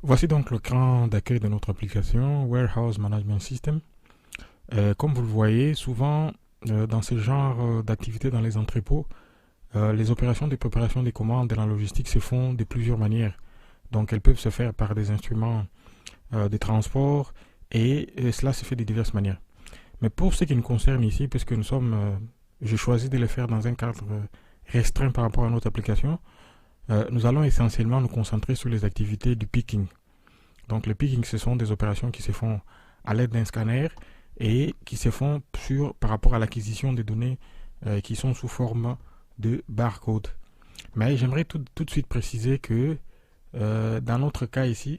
Voici donc l'écran d'accueil de notre application Warehouse Management System. Comme vous le voyez, souvent dans ce genre d'activité dans les entrepôts, les opérations de préparation des commandes dans la logistique se font de plusieurs manières. Donc elles peuvent se faire par des instruments de transport et cela se fait de diverses manières. Mais pour ce qui nous concerne ici, puisque j'ai choisi de le faire dans un cadre restreint par rapport à notre application, nous allons essentiellement nous concentrer sur les activités du picking. Donc le picking, ce sont des opérations qui se font à l'aide d'un scanner et qui se font par rapport à l'acquisition des données qui sont sous forme de barcode. Mais j'aimerais tout de suite préciser que dans notre cas ici,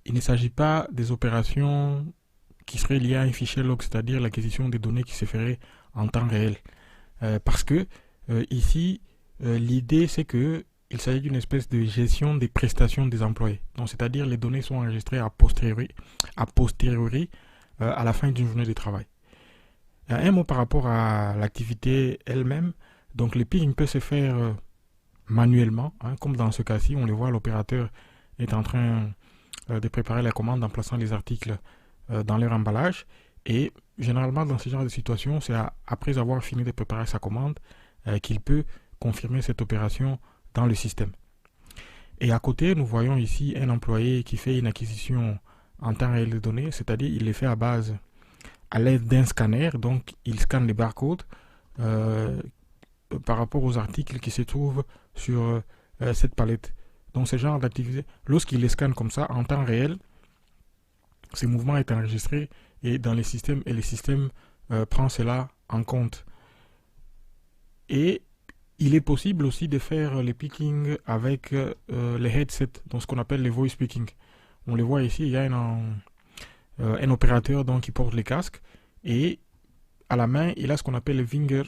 il ne s'agit pas des opérations qui seraient liées à un fichier log, c'est-à-dire l'acquisition des données qui se ferait en temps réel. Parce que ici, l'idée c'est que il s'agit d'une espèce de gestion des prestations des employés. Donc, c'est-à-dire les données sont enregistrées a posteriori à la fin d'une journée de travail. Un mot par rapport à l'activité elle-même. Donc, le picking peut se faire manuellement, hein, comme dans ce cas-ci, on le voit, l'opérateur est en train de préparer la commande en plaçant les articles dans leur emballage. Et généralement, dans ce genre de situation, c'est après avoir fini de préparer sa commande qu'il peut confirmer cette opération dans le système. Et à côté, nous voyons ici un employé qui fait une acquisition en temps réel de données, c'est-à-dire il les fait à l'aide d'un scanner, donc il scanne les barcodes euh, par rapport aux articles qui se trouvent sur cette palette. Donc ce genre d'activité, lorsqu'il les scanne comme ça en temps réel, ces mouvements est enregistré et dans les systèmes et le système prend cela en compte. Et il est possible aussi de faire les picking avec les headsets, donc ce qu'on appelle les voice picking. On les voit ici, il y a un opérateur donc, qui porte les casques et à la main, il a ce qu'on appelle le finger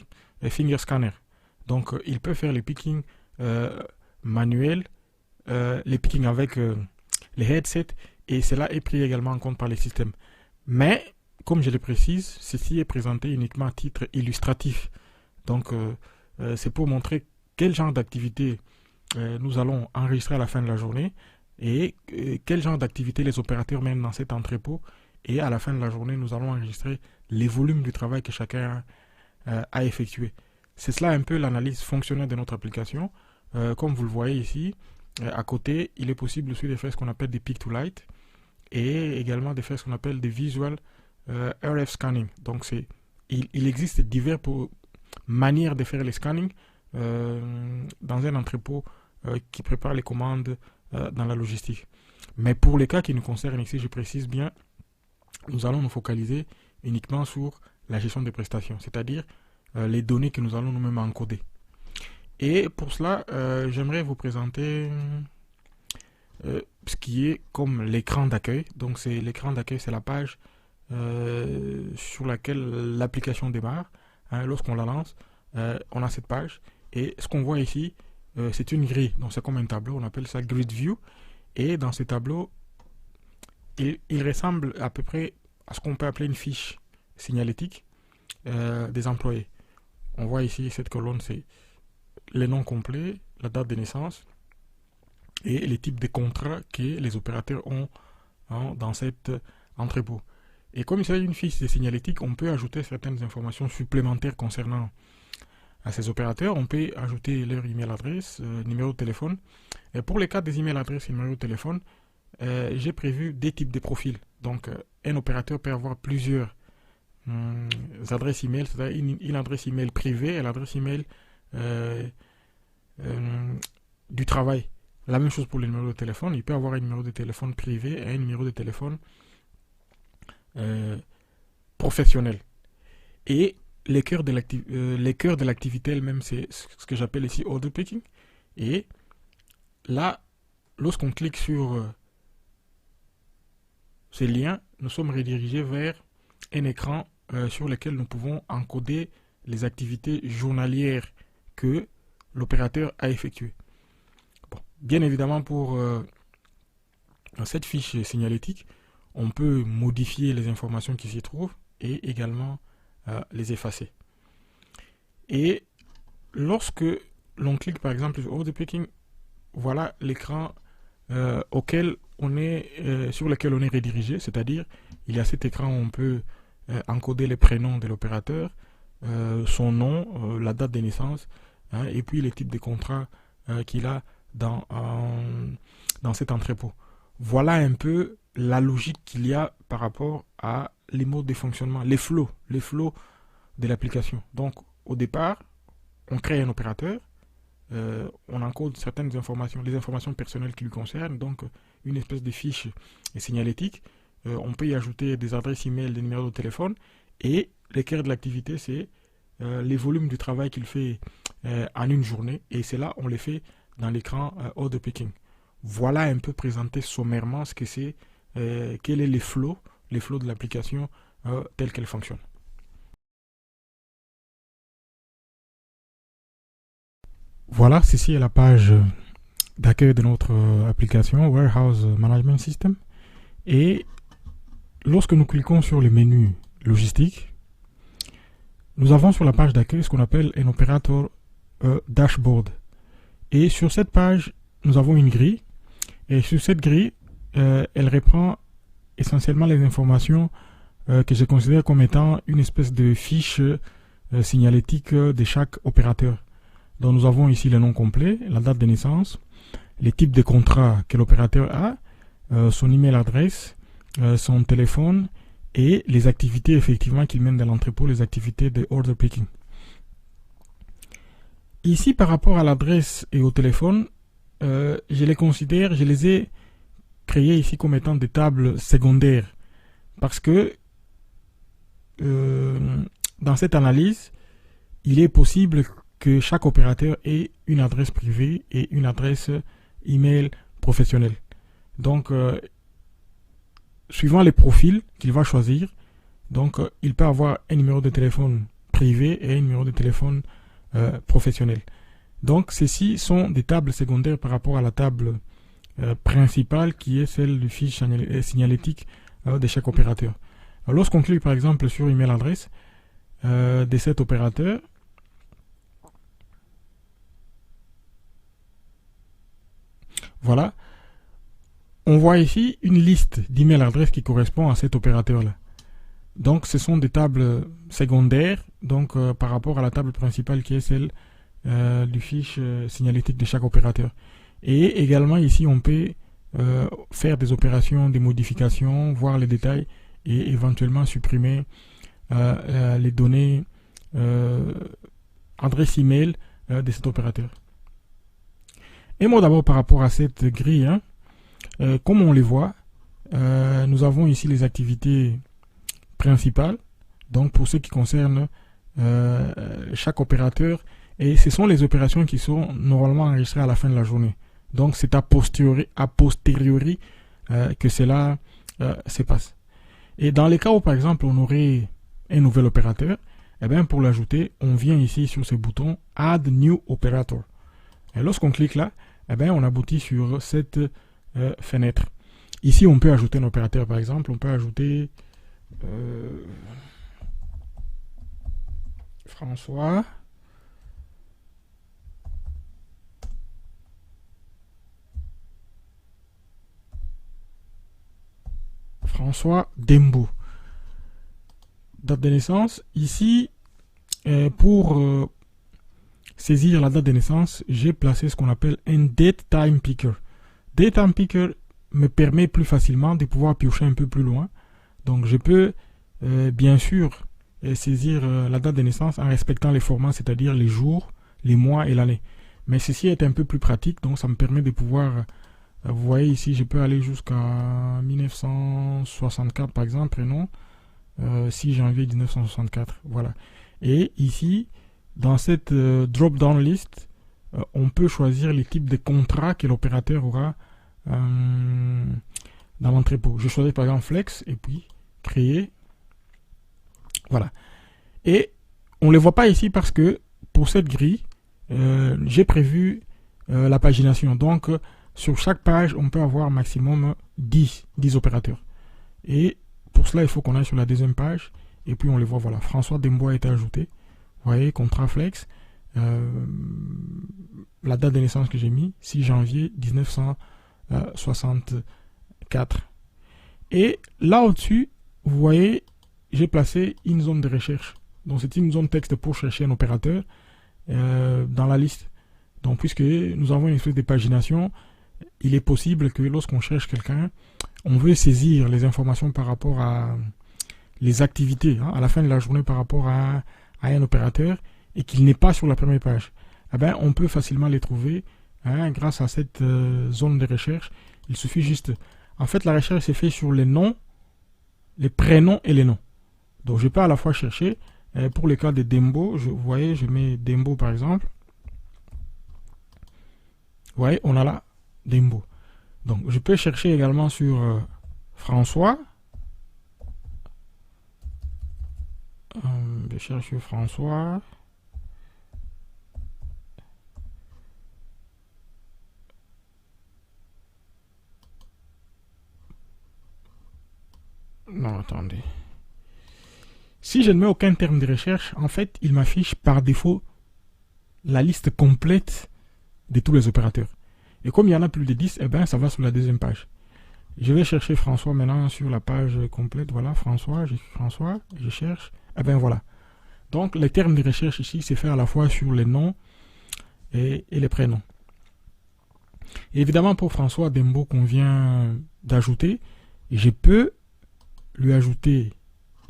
scanner. Donc, il peut faire les picking manuels, les picking avec les headsets et cela est pris également en compte par les systèmes. Mais, comme je le précise, ceci est présenté uniquement à titre illustratif. Donc, c'est pour montrer quel genre d'activité nous allons enregistrer à la fin de la journée et quel genre d'activité les opérateurs mènent dans cet entrepôt. Et à la fin de la journée, nous allons enregistrer les volumes du travail que chacun a effectué. C'est cela un peu l'analyse fonctionnelle de notre application. Comme vous le voyez ici, à côté, il est possible aussi de faire ce qu'on appelle des pick to light et également de faire ce qu'on appelle des visual RF scanning. Donc, il existe diverses manières de faire les scannings dans un entrepôt qui prépare les commandes dans la logistique. Mais pour les cas qui nous concernent ici, je précise bien, nous allons nous focaliser uniquement sur la gestion des prestations, c'est-à-dire les données que nous allons nous-mêmes encoder. Et pour cela, j'aimerais vous présenter ce qui est comme l'écran d'accueil. Donc, c'est l'écran d'accueil, c'est la page sur laquelle l'application démarre. Hein, lorsqu'on la lance, on a cette page. Et ce qu'on voit ici, c'est une grille. Donc, c'est comme un tableau. On appelle ça Grid View. Et dans ce tableau, il ressemble à peu près à ce qu'on peut appeler une fiche signalétique des employés. On voit ici cette colonne, c'est les noms complets, la date de naissance et les types de contrats que les opérateurs ont dans cet entrepôt. Et comme il s'agit d'une fiche de signalétique, on peut ajouter certaines informations supplémentaires concernant à ces opérateurs. On peut ajouter leur email adresse, numéro de téléphone. Et pour les cas des email adresses et numéro de téléphone, j'ai prévu des types de profils. Donc, un opérateur peut avoir plusieurs adresses email, c'est-à-dire une adresse email privée et l'adresse email euh, du travail. La même chose pour le numéro de téléphone. Il peut avoir un numéro de téléphone privé et un numéro de téléphone euh, professionnel. Et les cœurs de l'activité elle-même, c'est ce que j'appelle ici order picking. Et là, lorsqu'on clique sur ces liens, nous sommes redirigés vers un écran sur lequel nous pouvons encoder les activités journalières que l'opérateur a effectuées. Bon, bien évidemment, pour cette fiche signalétique, on peut modifier les informations qui s'y trouvent et également les effacer. Et lorsque l'on clique par exemple sur Order Picking, voilà l'écran sur lequel on est redirigé, c'est-à-dire il y a cet écran où on peut encoder les prénoms de l'opérateur, son nom, la date de naissance, hein, et puis les types de contrats qu'il a dans cet entrepôt. Voilà un peu la logique qu'il y a par rapport à les modes de fonctionnement, les flows de l'application. Donc au départ, on crée un opérateur, on encode certaines informations, les informations personnelles qui lui concernent, donc une espèce de fiche signalétique. On peut y ajouter des adresses email, des numéros de téléphone, et le cœur de l'activité, c'est les volumes du travail qu'il fait en une journée, et c'est là on les fait dans l'écran order picking. Voilà un peu présenté sommairement ce que c'est, quel est les flows de l'application telle qu'elle fonctionne. Voilà, ceci est la page d'accueil de notre application Warehouse Management System. Et lorsque nous cliquons sur le menu logistique, nous avons sur la page d'accueil ce qu'on appelle un opérateur dashboard. Et sur cette page, nous avons une grille. Et sur cette grille, elle reprend essentiellement les informations que je considère comme étant une espèce de fiche signalétique de chaque opérateur. Donc nous avons ici le nom complet, la date de naissance, les types de contrats que l'opérateur a, son email adresse, son téléphone et les activités effectivement qu'il mène dans l'entrepôt, les activités de order picking. Ici, par rapport à l'adresse et au téléphone, je les ai créés ici comme étant des tables secondaires parce que dans cette analyse, il est possible que chaque opérateur ait une adresse privée et une adresse email professionnelle. Donc, suivant les profils qu'il va choisir, donc il peut avoir un numéro de téléphone privé et un numéro de téléphone professionnel. Donc, ceci sont des tables secondaires par rapport à la table principale qui est celle du fiche signalétique de chaque opérateur. Lorsqu'on clique par exemple sur email adresse de cet opérateur, voilà, on voit ici une liste d'email adresses qui correspond à cet opérateur-là. Donc, ce sont des tables secondaires, donc par rapport à la table principale qui est celle du fiche signalétique de chaque opérateur. Et également ici, on peut faire des opérations, des modifications, voir les détails et éventuellement supprimer les données adresse email de cet opérateur. Et moi d'abord par rapport à cette grille, hein, comme on les voit, nous avons ici les activités principales, donc pour ce qui concerne chaque opérateur, et ce sont les opérations qui sont normalement enregistrées à la fin de la journée. Donc c'est a posteriori que cela se passe. Et dans les cas où par exemple on aurait un nouvel opérateur, eh bien, pour l'ajouter, on vient ici sur ce bouton Add New Operator. Et lorsqu'on clique là, eh bien, on aboutit sur cette fenêtre. Ici, on peut ajouter un opérateur, par exemple. On peut ajouter François. François Dembo. Date de naissance. Ici, pour saisir la date de naissance, j'ai placé ce qu'on appelle un Date Time Picker. Date Time Picker me permet plus facilement de pouvoir piocher un peu plus loin. Donc je peux bien sûr saisir la date de naissance en respectant les formats, c'est-à-dire les jours, les mois et l'année. Mais ceci est un peu plus pratique, donc ça me permet de pouvoir, vous voyez ici, je peux aller jusqu'à 1964 par exemple, et non 6 janvier 1964. Voilà. Et ici, dans cette drop-down list, on peut choisir les types de contrats que l'opérateur aura dans l'entrepôt. Je choisis par exemple Flex et puis créer. Voilà. Et on ne les voit pas ici parce que pour cette grille, j'ai prévu la pagination. Donc, sur chaque page, on peut avoir maximum 10 opérateurs. Et pour cela, il faut qu'on aille sur la deuxième page. Et puis, on les voit. Voilà. François Dembo a été ajouté. Vous voyez, contrat Flex. La date de naissance que j'ai mis, 6 janvier 1964. 64. Et là au-dessus, vous voyez, j'ai placé une zone de recherche. Donc c'est une zone texte pour chercher un opérateur dans la liste. Donc puisque nous avons une espèce de pagination, il est possible que lorsqu'on cherche quelqu'un, on veut saisir les informations par rapport à les activités à la fin de la journée par rapport à un opérateur et qu'il n'est pas sur la première page. Eh ben, on peut facilement les trouver grâce à cette zone de recherche. Il suffit juste... En fait, la recherche s'est faite sur les noms, les prénoms et les noms. Donc, je peux à la fois chercher. Pour le cas de Dembo, vous voyez, je mets Dembo par exemple. Vous voyez, on a là Dembo. Donc, je peux chercher également sur François. Je cherche sur François. Non, attendez. Si je ne mets aucun terme de recherche, en fait, il m'affiche par défaut la liste complète de tous les opérateurs. Et comme il y en a plus de 10, eh ben, ça va sur la deuxième page. Je vais chercher François maintenant sur la page complète. Voilà, François, je cherche. Eh ben voilà. Donc, les termes de recherche ici, c'est fait à la fois sur les noms et les prénoms. Et évidemment, pour François Dembo qu'on vient d'ajouter, je peux lui ajouter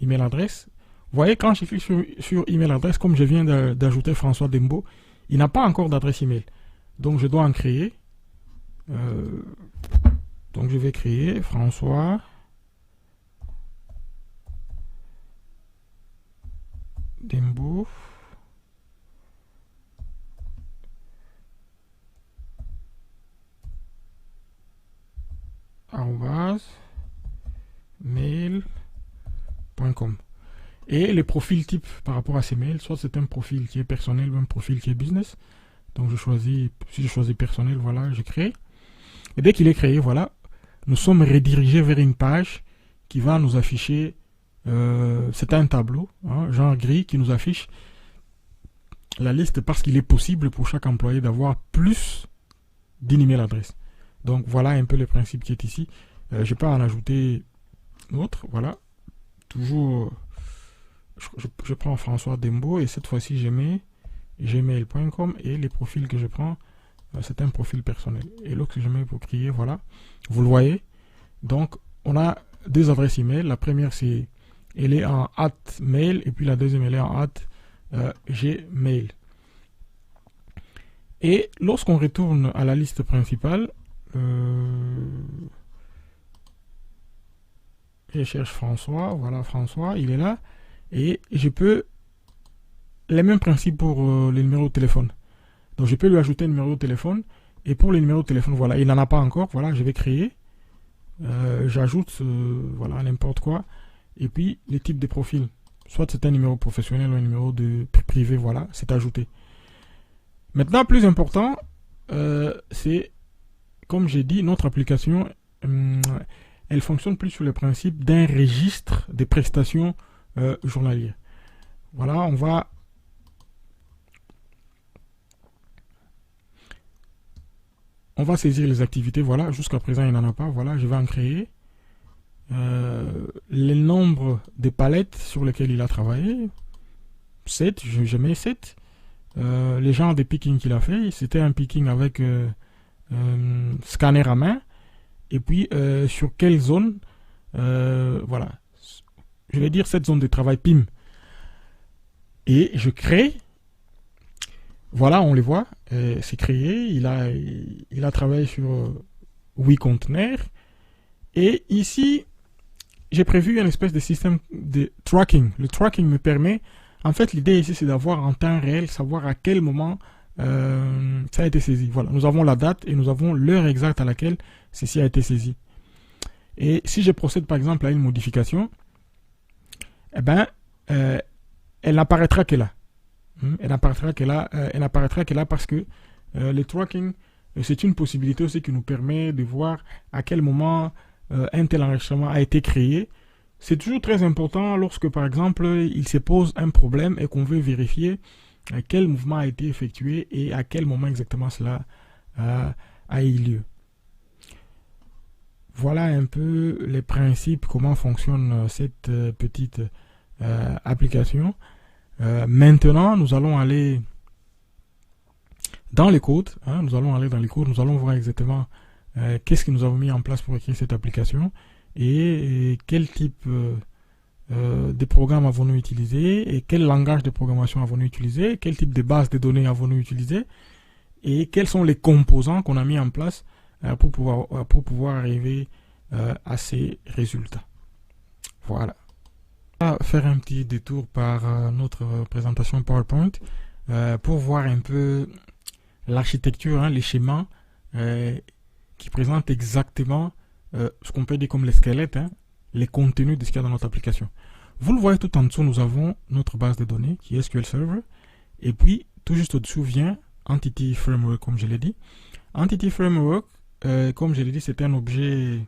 email adresse. Vous voyez, quand je clique sur email adresse, comme je viens d'ajouter François Dembo, il n'a pas encore d'adresse email. Donc, je dois en créer. Donc, je vais créer François Dembo. mail.com. Et les profils types par rapport à ces mails, soit c'est un profil qui est personnel ou un profil qui est business. Donc je choisis, si je choisis personnel, voilà, je crée. Et dès qu'il est créé, voilà, nous sommes redirigés vers une page qui va nous afficher, c'est un tableau, genre gris, qui nous affiche la liste parce qu'il est possible pour chaque employé d'avoir plus d'une email adresse. Donc voilà un peu le principe qui est ici. Je peux en ajouter autre, voilà. Toujours, je prends François Dembo et cette fois-ci je mets gmail.com et les profils que je prends, c'est un profil personnel. Et l'autre que je mets pour créer, voilà. Vous le voyez. Donc on a deux adresses email. La première elle est en @mail et puis la deuxième elle est en @gmail. Et lorsqu'on retourne à la liste principale, je cherche François, voilà François, il est là, et je peux, les mêmes principes pour le numéro de téléphone. Donc je peux lui ajouter un numéro de téléphone, et pour le numéro de téléphone, voilà, il n'en a pas encore, voilà, je vais créer, j'ajoute, voilà, n'importe quoi, et puis les types de profils, soit c'est un numéro professionnel ou un numéro de privé, voilà, c'est ajouté. Maintenant, plus important, c'est, comme j'ai dit, notre application, elle fonctionne plus sur le principe d'un registre des prestations journalières. Voilà, on va saisir les activités. Voilà, jusqu'à présent, il n'en a pas. Voilà, je vais en créer. Le nombre de palettes sur lesquelles il a travaillé, 7, je mets 7. Les genres de picking qu'il a fait, c'était un picking avec scanner à main. Et puis, sur quelle zone, voilà, je vais dire cette zone de travail PIM. Et je crée, voilà, on les voit, c'est créé, il a travaillé sur 8 conteneurs. Et ici, j'ai prévu une espèce de système de tracking. Le tracking me permet, en fait, l'idée ici, c'est d'avoir en temps réel, savoir à quel moment ça a été saisi. Voilà, nous avons la date et nous avons l'heure exacte à laquelle ceci a été saisi. Et si je procède par exemple à une modification, eh ben, elle n'apparaîtra que là. Elle n'apparaîtra que là parce que le tracking, c'est une possibilité aussi qui nous permet de voir à quel moment un tel enregistrement a été créé. C'est toujours très important lorsque par exemple il se pose un problème et qu'on veut vérifier quel mouvement a été effectué et à quel moment exactement cela a eu lieu. voilà un peu les principes, comment fonctionne cette petite application. Maintenant, nous allons aller dans les codes. Nous allons aller dans les codes. Nous allons voir exactement qu'est-ce que nous avons mis en place pour écrire cette application et quel type de programmes avons-nous utilisé et quel langage de programmation avons-nous utilisé, quel type de base de données avons-nous utilisé et quels sont les composants qu'on a mis en place pour pouvoir arriver à ces résultats. Voilà. On va faire un petit détour par notre présentation PowerPoint pour voir un peu l'architecture, les schémas qui présentent exactement ce qu'on peut dire comme les squelettes, les contenus de ce qu'il y a dans notre application. Vous le voyez tout en dessous, nous avons notre base de données qui est SQL Server. Et puis, tout juste au-dessous vient Entity Framework, comme je l'ai dit. Entity Framework, comme je l'ai dit, c'est un objet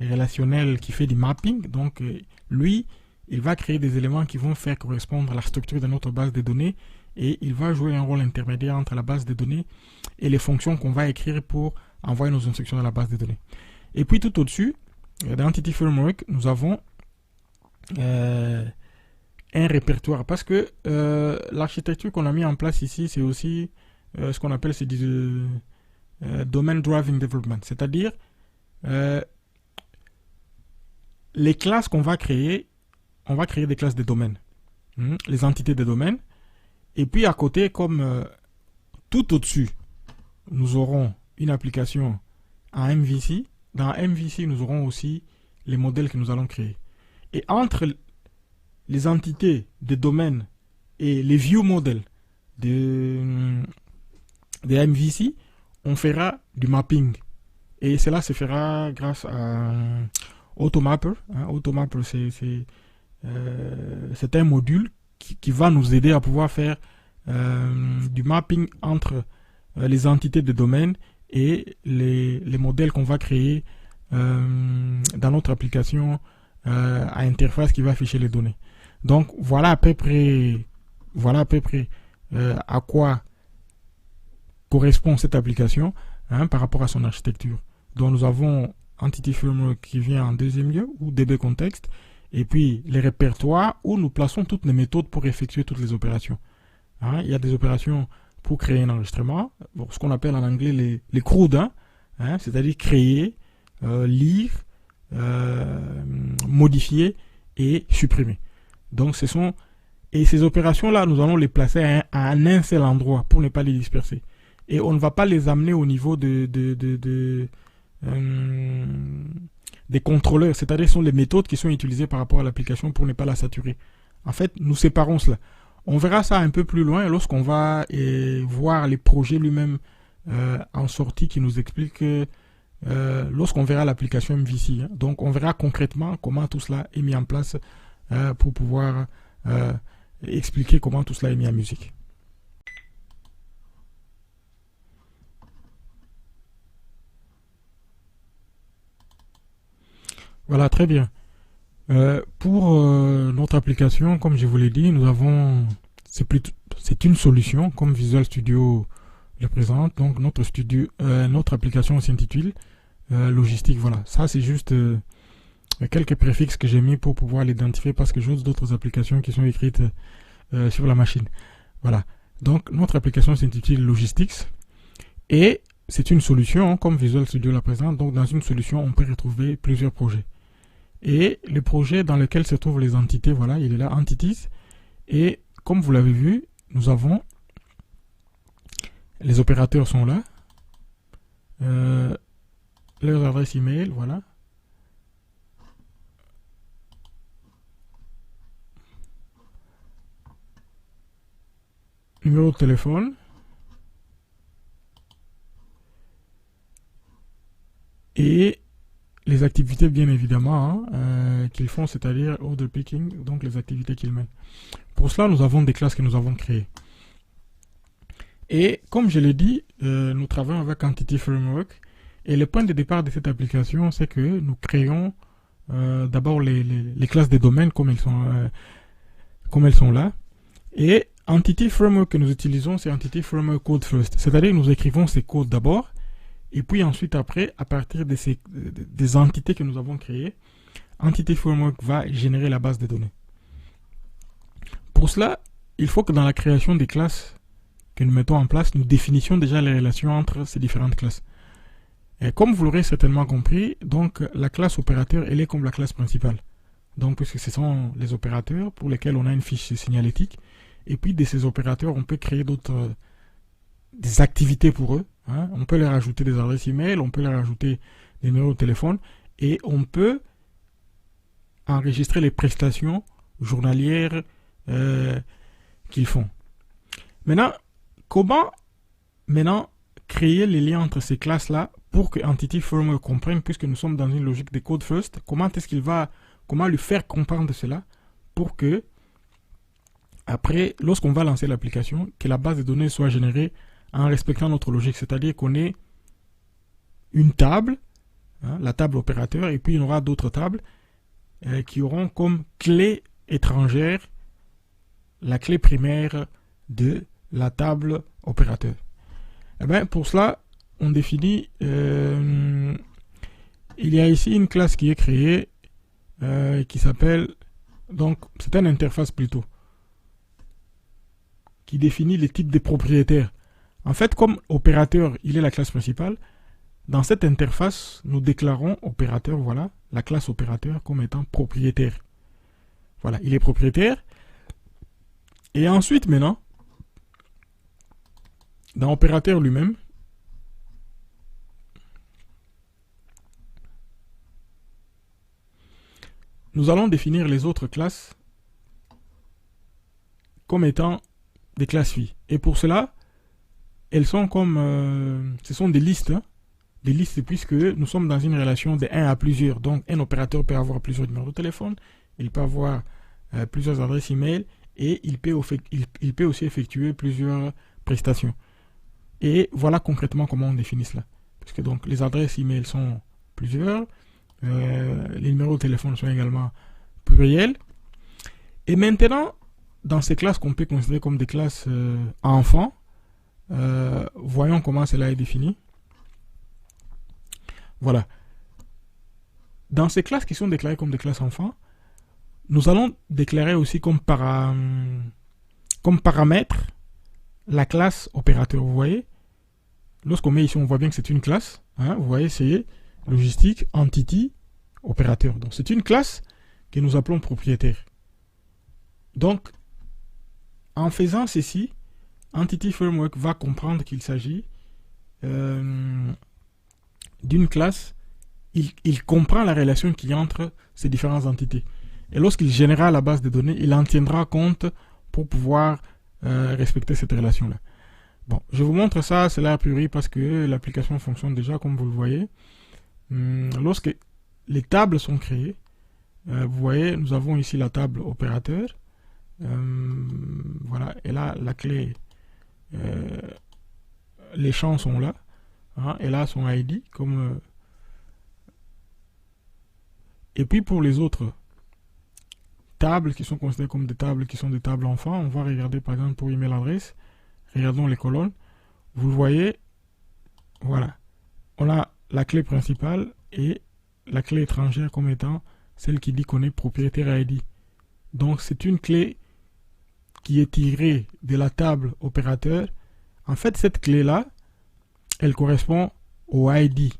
relationnel qui fait du mapping. Donc, lui, il va créer des éléments qui vont faire correspondre à la structure de notre base de données. Et il va jouer un rôle intermédiaire entre la base de données et les fonctions qu'on va écrire pour envoyer nos instructions dans la base de données. Et puis, tout au-dessus, dans Entity Framework, nous avons un répertoire parce que l'architecture qu'on a mis en place ici, c'est aussi ce qu'on appelle du Domain Driven Development, c'est-à-dire les classes qu'on va créer, on va créer des classes de domaines, les entités de domaines, et puis à côté, comme tout au-dessus, nous aurons une application en MVC. Dans MVC, nous aurons aussi les modèles que nous allons créer. Et entre les entités de domaines et les view models de MVC, on fera du mapping. Et cela se fera grâce à Automapper. Automapper, c'est un module qui va nous aider à pouvoir faire du mapping entre les entités de domaine et les modèles qu'on va créer dans notre application à interface qui va afficher les données. Donc voilà à peu près à quoi correspond cette application par rapport à son architecture. Donc nous avons Entity Framework qui vient en deuxième lieu, ou DB Context, et puis les répertoires où nous plaçons toutes les méthodes pour effectuer toutes les opérations. Il y a des opérations pour créer un enregistrement, ce qu'on appelle en anglais les CRUD, c'est-à-dire créer, lire, modifier et supprimer. Donc ces opérations-là, nous allons les placer à un seul endroit pour ne pas les disperser. Et on ne va pas les amener au niveau des contrôleurs, c'est-à-dire ce sont les méthodes qui sont utilisées par rapport à l'application pour ne pas la saturer. En fait, nous séparons cela. On verra ça un peu plus loin lorsqu'on va voir les projets lui-même en sortie qui nous expliquent que lorsqu'on verra l'application MVC. Donc on verra concrètement comment tout cela est mis en place pour pouvoir expliquer comment tout cela est mis en musique. Voilà, très bien. Pour notre application, comme je vous l'ai dit, nous avons, c'est une solution comme Visual Studio le présente. Donc notre application s'intitule Logistique. Voilà, ça c'est juste quelques préfixes que j'ai mis pour pouvoir l'identifier parce que j'ai d'autres applications qui sont écrites sur la machine. Voilà, donc notre application s'intitule Logistics et c'est une solution comme Visual Studio la présente. Donc dans une solution, on peut retrouver plusieurs projets. Et le projet dans lequel se trouvent les entités, voilà, il est là, Entities. Et comme vous l'avez vu, nous avons les opérateurs sont là. Leurs adresses email, voilà. Numéro de téléphone. Et les activités, bien évidemment, qu'ils font, c'est-à-dire order picking, donc les activités qu'ils mènent. Pour cela, nous avons des classes que nous avons créées. Et comme je l'ai dit, nous travaillons avec Entity Framework. Et le point de départ de cette application, c'est que nous créons d'abord les classes des domaines comme elles sont là. Et Entity Framework que nous utilisons, c'est Entity Framework Code First. C'est-à-dire que nous écrivons ces codes d'abord. Et puis ensuite, après, à partir des entités que nous avons créées, Entity Framework va générer la base de données. Pour cela, il faut que dans la création des classes que nous mettons en place, nous définissions déjà les relations entre ces différentes classes. Et comme vous l'aurez certainement compris, donc la classe opérateur, elle est comme la classe principale. Donc, puisque ce sont les opérateurs pour lesquels on a une fiche signalétique. Et puis, de ces opérateurs, on peut créer des activités pour eux. Hein. On peut leur ajouter des adresses email, on peut leur ajouter des numéros de téléphone. Et on peut enregistrer les prestations journalières qu'ils font. Maintenant, comment créer les liens entre ces classes-là pour que Entity Framework comprenne, puisque nous sommes dans une logique de code first, comment lui faire comprendre cela pour que, après, lorsqu'on va lancer l'application, que la base de données soit générée en respectant notre logique, c'est-à-dire qu'on ait une table, hein, la table opérateur, et puis il y aura d'autres tables qui auront comme clé étrangère la clé primaire de la table opérateur. Et bien, pour cela, on définit, il y a ici une classe qui est créée qui s'appelle, donc c'est une interface plutôt, qui définit les types de propriétaires. En fait, comme opérateur, il est la classe principale, dans cette interface, nous déclarons opérateur, voilà, la classe opérateur comme étant propriétaire. Voilà, il est propriétaire. Et ensuite, maintenant, dans opérateur lui-même, nous allons définir les autres classes comme étant des classes filles. Et pour cela, elles sont comme... ce sont des listes. Hein, des listes puisque nous sommes dans une relation de 1 à plusieurs. Donc, un opérateur peut avoir plusieurs numéros de téléphone. Il peut avoir plusieurs adresses email. Et il peut aussi effectuer plusieurs prestations. Et voilà concrètement comment on définit cela. Parce que donc, les adresses email sont plusieurs. Les numéros de téléphone sont également pluriels. Et maintenant, dans ces classes qu'on peut considérer comme des classes enfants, voyons comment cela est défini. Voilà. Dans ces classes qui sont déclarées comme des classes enfants, nous allons déclarer aussi comme paramètre la classe opérateur. Vous voyez, lorsqu'on met ici, on voit bien que c'est une classe. Hein, vous voyez, c'est logistique, entity, opérateur. Donc, c'est une classe que nous appelons propriétaire. Donc, en faisant ceci, Entity Framework va comprendre qu'il s'agit d'une classe. Il comprend la relation qu'il y a entre ces différentes entités. Et lorsqu'il générera la base de données, il en tiendra compte pour pouvoir respecter cette relation-là. Bon, je vous montre ça, c'est là a priori parce que l'application fonctionne déjà comme vous le voyez. Lorsque les tables sont créées, vous voyez, nous avons ici la table opérateur. Voilà, et là, la clé, les champs sont là. Hein, et là, son ID. Et puis pour les autres tables qui sont considérées comme des tables qui sont des tables enfants, on va regarder par exemple pour email adresse. Regardons les colonnes. Vous le voyez, voilà. On a la clé principale et la clé étrangère comme étant celle qui dit qu'on est propriétaire ID. Donc c'est une clé qui est tirée de la table opérateur. En fait, cette clé-là, elle correspond au ID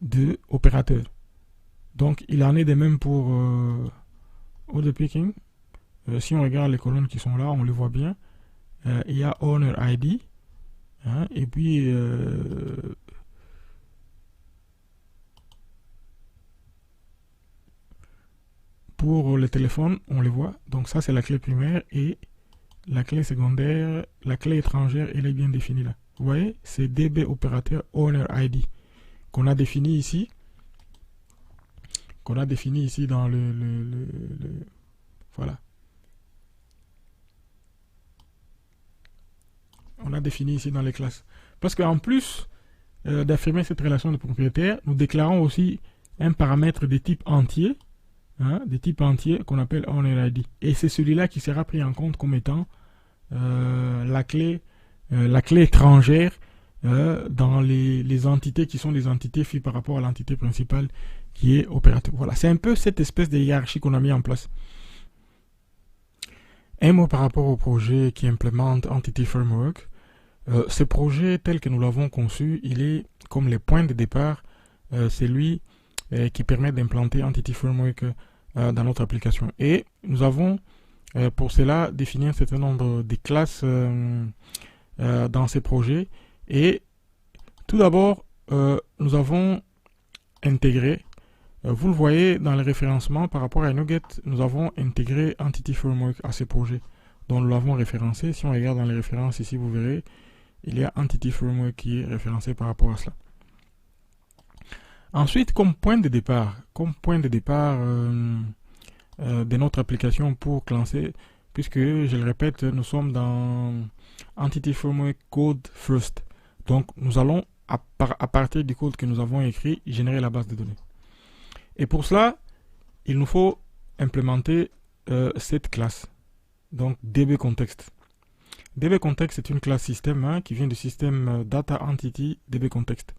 de opérateur. Donc il en est de même pour order picking. Si on regarde les colonnes qui sont là, on les voit bien. Il y a owner ID. Hein, et puis pour le téléphone, on les voit. Donc ça, c'est la clé primaire et la clé secondaire, la clé étrangère, elle est bien définie là. Vous voyez, c'est DB opérateur owner ID qu'on a défini ici. Qu'on a défini ici dans voilà. On a défini ici dans les classes. Parce qu'en plus d'affirmer cette relation de propriétaire, nous déclarons aussi un paramètre de type entier. Hein, des types entiers qu'on appelle owner ID. Et c'est celui-là qui sera pris en compte comme étant la clé étrangère dans les entités qui sont des entités phi par rapport à l'entité principale qui est opérateur. Voilà, c'est un peu cette espèce de hiérarchie qu'on a mis en place. Un mot par rapport au projet qui implémente Entity Framework. Ce projet tel que nous l'avons conçu, il est comme les points de départ, c'est lui qui permet d'implanter Entity Framework dans notre application. Et nous avons pour cela défini un certain nombre de classes dans ces projets. Et tout d'abord, nous avons intégré, vous le voyez dans le référencement par rapport à NuGet, nous avons intégré Entity Framework à ces projets. Donc nous l'avons référencé. Si on regarde dans les références ici, vous verrez, il y a Entity Framework qui est référencé par rapport à cela. Ensuite, comme point de départ de notre application pour lancer, puisque, je le répète, nous sommes dans Entity Framework Code First. Donc, nous allons, à partir du code que nous avons écrit, générer la base de données. Et pour cela, il nous faut implémenter cette classe. Donc, DBContext. DBContext est une classe système qui vient du système Data Entity DBContext.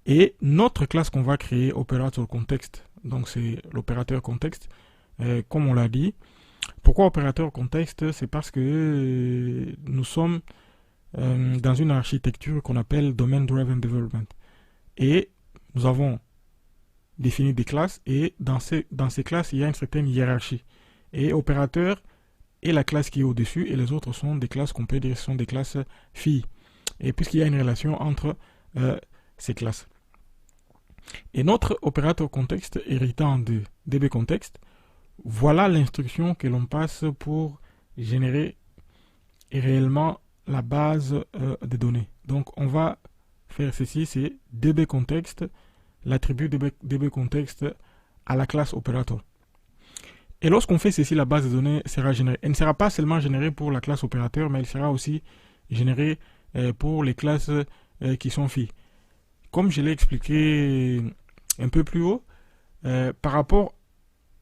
Et notre classe qu'on va créer, Operator Context, donc c'est l'opérateur contexte, comme on l'a dit. Pourquoi opérateur contexte? C'est parce que nous sommes dans une architecture qu'on appelle Domain Driven Development. Et nous avons défini des classes, et dans ces classes, il y a une certaine hiérarchie. Et opérateur est la classe qui est au-dessus, et les autres sont des classes qu'on peut dire sont des classes filles. Et puisqu'il y a une relation entre ces classes. Et notre opérateur contexte héritant de DBContext, voilà l'instruction que l'on passe pour générer réellement la base de données. Donc on va faire ceci, c'est DBContext, l'attribut DBContext à la classe opérateur. Et lorsqu'on fait ceci, la base de données sera générée. Elle ne sera pas seulement générée pour la classe opérateur, mais elle sera aussi générée pour les classes qui sont filles. Comme je l'ai expliqué un peu plus haut, par rapport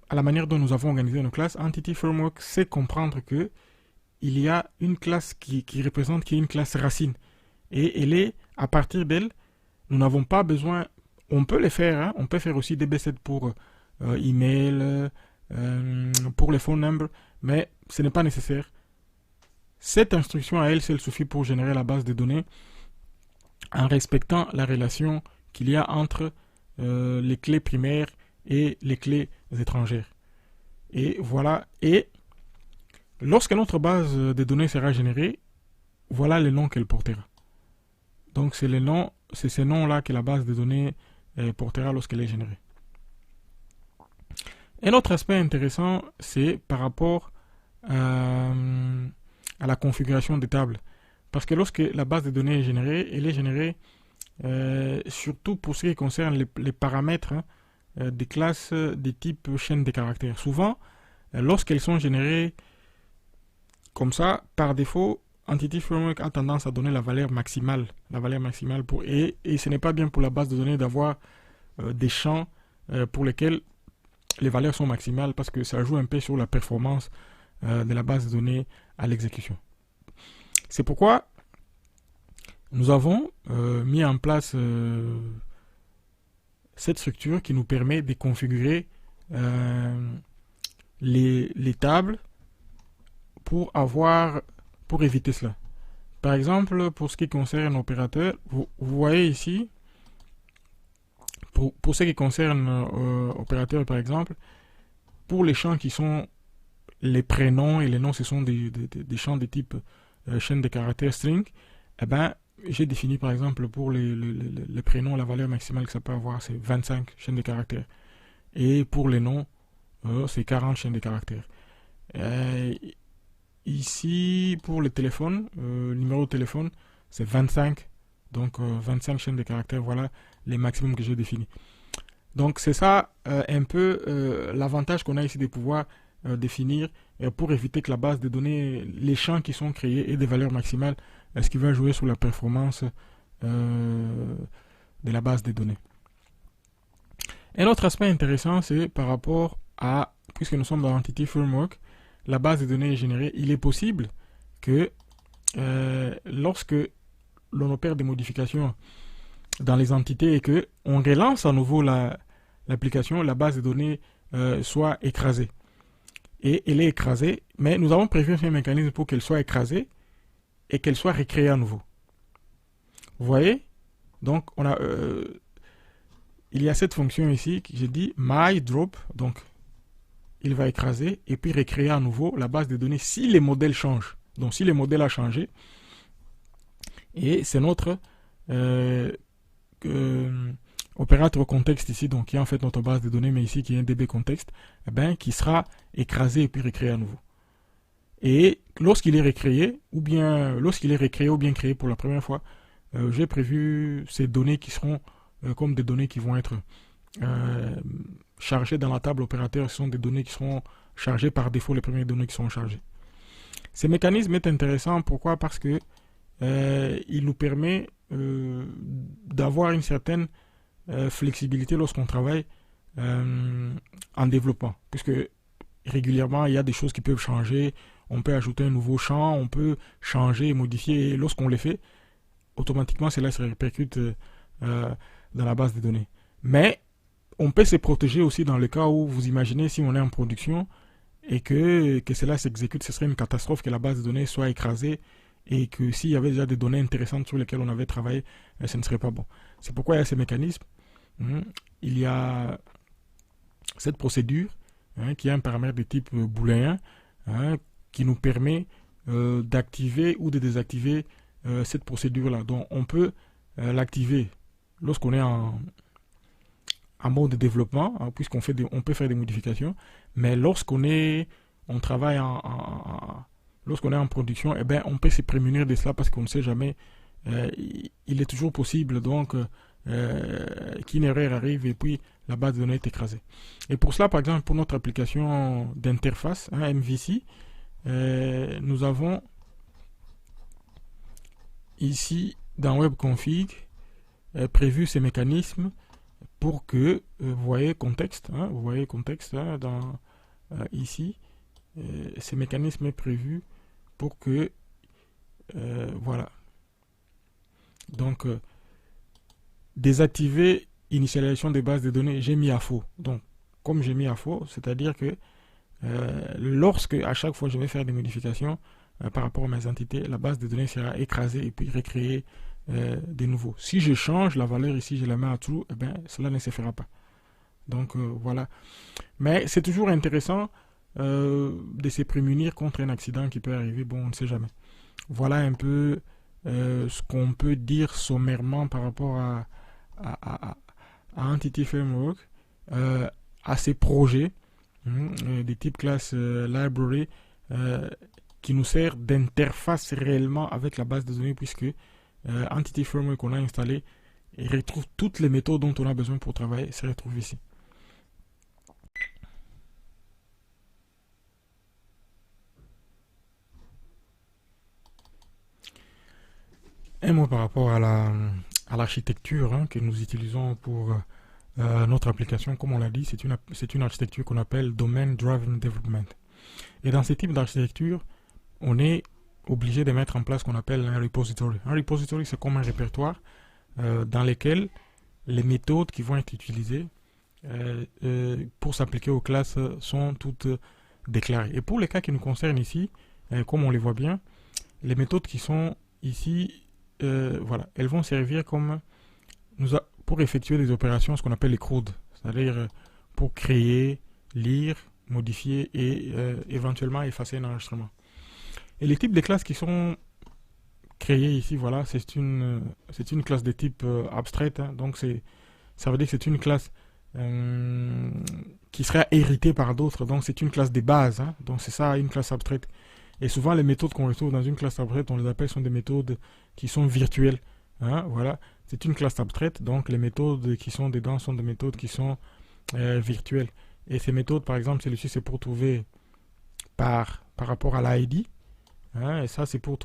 à la manière dont nous avons organisé nos classes, Entity Framework sait comprendre que il y a une classe qui est une classe racine. Et elle est, à partir d'elle, nous n'avons pas besoin, on peut les faire, on peut faire aussi DB7 pour email, pour les phone numbers, mais ce n'est pas nécessaire. Cette instruction à elle seule suffit pour générer la base de données en respectant la relation qu'il y a entre les clés primaires et les clés étrangères. Et voilà. Et lorsque notre base de données sera générée, voilà le nom qu'elle portera. Donc c'est ce nom-là que la base de données portera lorsqu'elle est générée. Un autre aspect intéressant, c'est par rapport à la configuration des tables. Parce que lorsque la base de données est générée, elle est générée surtout pour ce qui concerne les paramètres des classes de type chaîne de caractères. Souvent, lorsqu'elles sont générées comme ça, par défaut, Entity Framework a tendance à donner la valeur maximale. Et ce n'est pas bien pour la base de données d'avoir des champs pour lesquels les valeurs sont maximales, parce que ça joue un peu sur la performance de la base de données à l'exécution. C'est pourquoi nous avons mis en place cette structure qui nous permet de configurer les tables pour éviter cela. Par exemple, pour ce qui concerne l'opérateur, vous voyez ici, pour ce qui concerne opérateur par exemple, pour les champs qui sont les prénoms et les noms, ce sont des champs de type chaîne de caractères string, eh ben, j'ai défini par exemple pour les prénoms, la valeur maximale que ça peut avoir, c'est 25 chaînes de caractères. Et pour les noms, c'est 40 chaînes de caractères. Ici, pour le téléphone, numéro de téléphone, c'est 25. Donc 25 chaînes de caractères, voilà les maximums que j'ai définis. Donc c'est ça un peu l'avantage qu'on a ici de pouvoir définir pour éviter que la base de données, les champs qui sont créés aient des valeurs maximales, ce qui va jouer sur la performance de la base de données. Un autre aspect intéressant, c'est par rapport à, puisque nous sommes dans Entity Framework, la base de données est générée, il est possible que lorsque l'on opère des modifications dans les entités et que on relance à nouveau l'application, la base de données soit écrasée. Et elle est écrasée, mais nous avons prévu un mécanisme pour qu'elle soit écrasée et qu'elle soit recréée à nouveau. Vous voyez? Donc, il y a cette fonction ici qui j'ai dit my drop, donc il va écraser et puis recréer à nouveau la base de données si les modèles changent. Donc, si le modèle a changé, et c'est notre opérateur contexte ici, donc qui est en fait notre base de données, mais ici qui est un DB contexte, eh ben, qui sera écrasé et puis recréé à nouveau. Et lorsqu'il est recréé, ou bien créé pour la première fois, j'ai prévu ces données qui seront comme des données qui vont être chargées dans la table opérateur. Ce sont des données qui seront chargées par défaut, les premières données qui seront chargées. Ce mécanisme est intéressant, pourquoi? Parce que il nous permet d'avoir une certaine flexibilité lorsqu'on travaille en développement, puisque régulièrement il y a des choses qui peuvent changer, on peut ajouter un nouveau champ, on peut changer et modifier, et lorsqu'on les fait, automatiquement cela se répercute dans la base de données. Mais on peut se protéger aussi dans le cas où vous imaginez si on est en production et que cela s'exécute, ce serait une catastrophe que la base de données soit écrasée et que s'il y avait déjà des données intéressantes sur lesquelles on avait travaillé, ce ne serait pas bon. C'est pourquoi il y a ces mécanismes. Il y a cette procédure qui est un paramètre de type booléen qui nous permet d'activer ou de désactiver cette procédure-là. Donc on peut l'activer lorsqu'on est en mode de développement, puisqu'on peut faire des modifications, mais lorsqu'on travaille lorsqu'on est en production, eh ben, on peut se prémunir de cela parce qu'on ne sait jamais. Il est toujours possible donc qu'une erreur arrive et puis la base de données est écrasée. Et pour cela, par exemple, pour notre application d'interface, MVC, nous avons ici dans WebConfig prévu ces mécanismes pour que, vous voyez contexte, dans ici, ces mécanismes est prévu pour que, voilà. Donc, désactiver initialisation des bases de données, j'ai mis à faux. Donc, comme j'ai mis à faux, c'est-à-dire que lorsque, à chaque fois, je vais faire des modifications par rapport à mes entités, la base de données sera écrasée et puis recréée de nouveau. Si je change la valeur ici, je la mets à true, eh bien, cela ne se fera pas. Donc, voilà. Mais c'est toujours intéressant de se prémunir contre un accident qui peut arriver. Bon, on ne sait jamais. Voilà un peu ce qu'on peut dire sommairement par rapport à Entity Framework, à ces projets des types classe library qui nous sert d'interface réellement avec la base de données, puisque Entity Framework qu'on a installé et retrouve toutes les méthodes dont on a besoin pour travailler, se retrouvent ici. Un mot par rapport à l'architecture que nous utilisons pour notre application. Comme on l'a dit, c'est une architecture qu'on appelle Domain Driven Development. Et dans ce type d'architecture, on est obligé de mettre en place ce qu'on appelle un repository. Un repository, c'est comme un répertoire dans lequel les méthodes qui vont être utilisées pour s'appliquer aux classes sont toutes déclarées. Et pour les cas qui nous concernent ici, comme on les voit bien, les méthodes qui sont ici, voilà, elles vont servir comme pour effectuer des opérations, ce qu'on appelle les CRUD, c'est-à-dire pour créer, lire, modifier et éventuellement effacer un enregistrement. Et les types de classes qui sont créées ici, voilà, c'est une classe de type abstraite, donc ça veut dire que c'est une classe qui sera héritée par d'autres, donc c'est une classe de base, donc c'est ça une classe abstraite. Et souvent les méthodes qu'on retrouve dans une classe abstraite, on les appelle sont des méthodes qui sont virtuelles, voilà, c'est une classe abstraite, donc les méthodes qui sont dedans sont des méthodes qui sont virtuelles. Et ces méthodes, par exemple, celui-ci c'est pour trouver par rapport à l'ID, et ça c'est pour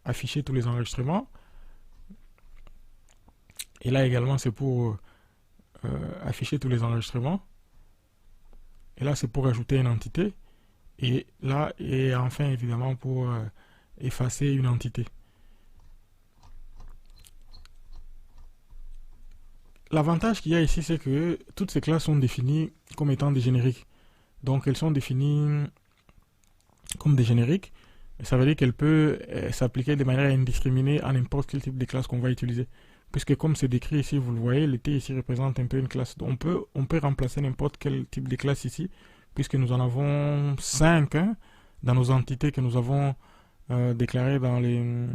afficher tous les enregistrements. Et là également c'est pour afficher tous les enregistrements. Et là c'est pour ajouter une entité. Et là, et enfin évidemment pour effacer une entité. l'avantage qu'il y a ici, c'est que toutes ces classes sont définies comme étant des génériques. Donc elles sont définies comme des génériques. Ça veut dire qu'elles peuvent s'appliquer de manière indiscriminée à n'importe quel type de classe qu'on va utiliser. Puisque comme c'est décrit ici, vous le voyez, le T ici représente un peu une classe. Donc on peut remplacer n'importe quel type de classe ici, puisque nous en avons 5 hein, dans nos entités que nous avons déclarées dans les...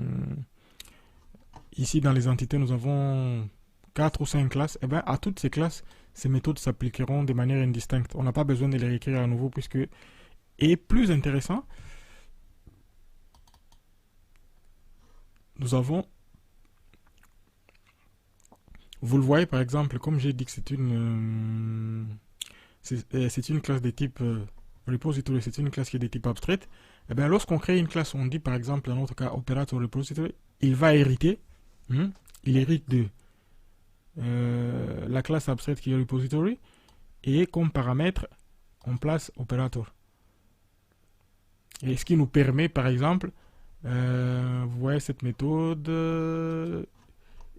Ici dans les entités, nous avons 4 ou 5 classes. Et bien à toutes ces classes, ces méthodes s'appliqueront de manière indistincte. On n'a pas besoin de les réécrire à nouveau, puisque... Et plus intéressant, nous avons... Vous le voyez par exemple, comme j'ai dit que c'est une classe de type repository, c'est une classe qui est de type abstraite. Et bien lorsqu'on crée une classe, on dit par exemple dans notre cas operator repository, il va hériter, il hérite de la classe abstraite qui est repository, et comme paramètre, on place operator. Et ce qui nous permet par exemple, vous voyez cette méthode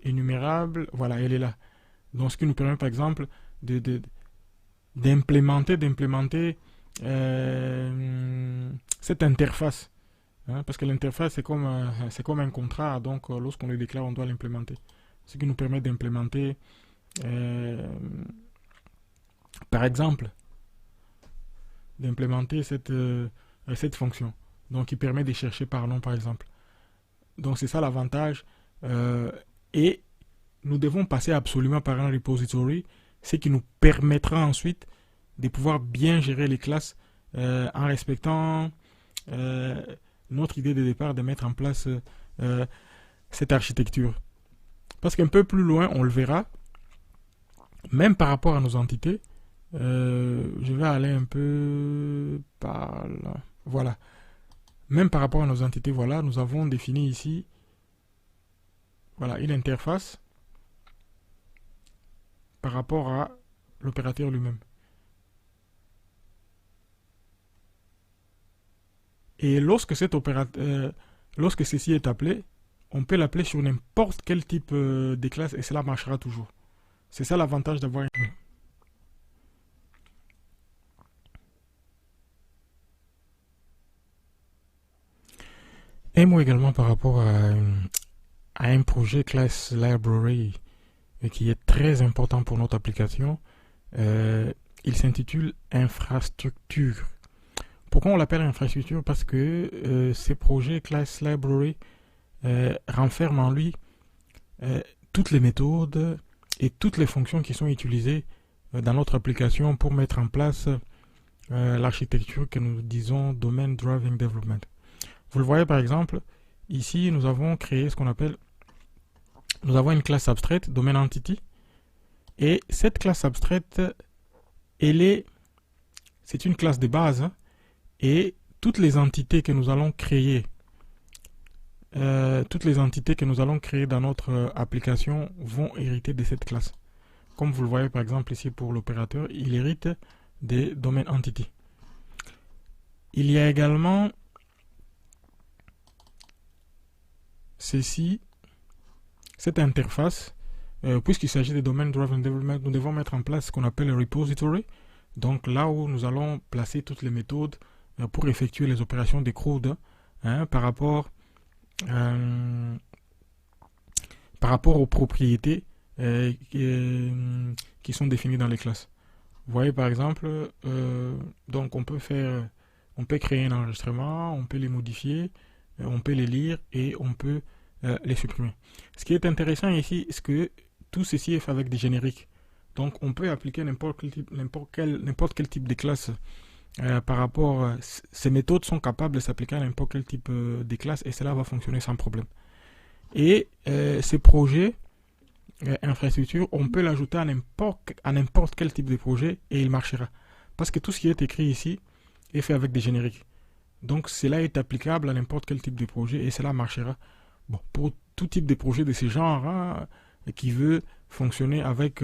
énumérable, voilà, elle est là. Donc ce qui nous permet par exemple d'implémenter cette interface. Hein, parce que l'interface c'est comme un contrat, donc lorsqu'on le déclare on doit l'implémenter. Ce qui nous permet d'implémenter par exemple cette fonction. Donc qui permet de chercher par nom par exemple. Donc c'est ça l'avantage. Et nous devons passer absolument par un repository, ce qui nous permettra ensuite de pouvoir bien gérer les classes en respectant notre idée de départ de mettre en place cette architecture. Parce qu'un peu plus loin, on le verra, même par rapport à nos entités, je vais aller un peu par là. Voilà. Même par rapport à nos entités, voilà, nous avons défini ici voilà, une interface par rapport à l'opérateur lui-même. Et lorsque lorsque ceci est appelé, on peut l'appeler sur n'importe quel type de classe et cela marchera toujours. C'est ça l'avantage d'avoir... Un mot également par rapport à un projet Class Library qui est très important pour notre application. Il s'intitule Infrastructure. Pourquoi on l'appelle infrastructure? Parce que ces projets Class Library renferment en lui toutes les méthodes et toutes les fonctions qui sont utilisées dans notre application pour mettre en place l'architecture que nous disons Domain Driven Development. Vous le voyez par exemple, ici nous avons créé ce qu'on appelle, nous avons une classe abstraite, Domain Entity, et cette classe abstraite, c'est une classe de base, hein, et toutes les entités que nous allons créer, dans notre application vont hériter de cette classe. Comme vous le voyez par exemple ici pour l'opérateur, il hérite des domaines entity. Il y a également cette interface, puisqu'il s'agit de Domain Driven Development, nous devons mettre en place ce qu'on appelle le repository, donc là où nous allons placer toutes les méthodes pour effectuer les opérations de CRUD par rapport aux propriétés qui sont définies dans les classes. Vous voyez par exemple, donc on peut créer un enregistrement, on peut les modifier, on peut les lire et on peut les supprimer. Ce qui est intéressant ici, c'est que tout ceci est fait avec des génériques. Donc on peut appliquer n'importe quel type de classe par rapport... ces méthodes sont capables de s'appliquer à n'importe quel type de classe et cela va fonctionner sans problème. Et ces projets infrastructure, on peut l'ajouter à n'importe quel type de projet et il marchera. Parce que tout ce qui est écrit ici est fait avec des génériques. Donc cela est applicable à n'importe quel type de projet et cela marchera. Bon, pour tout type de projet de ce genre hein, qui veut fonctionner avec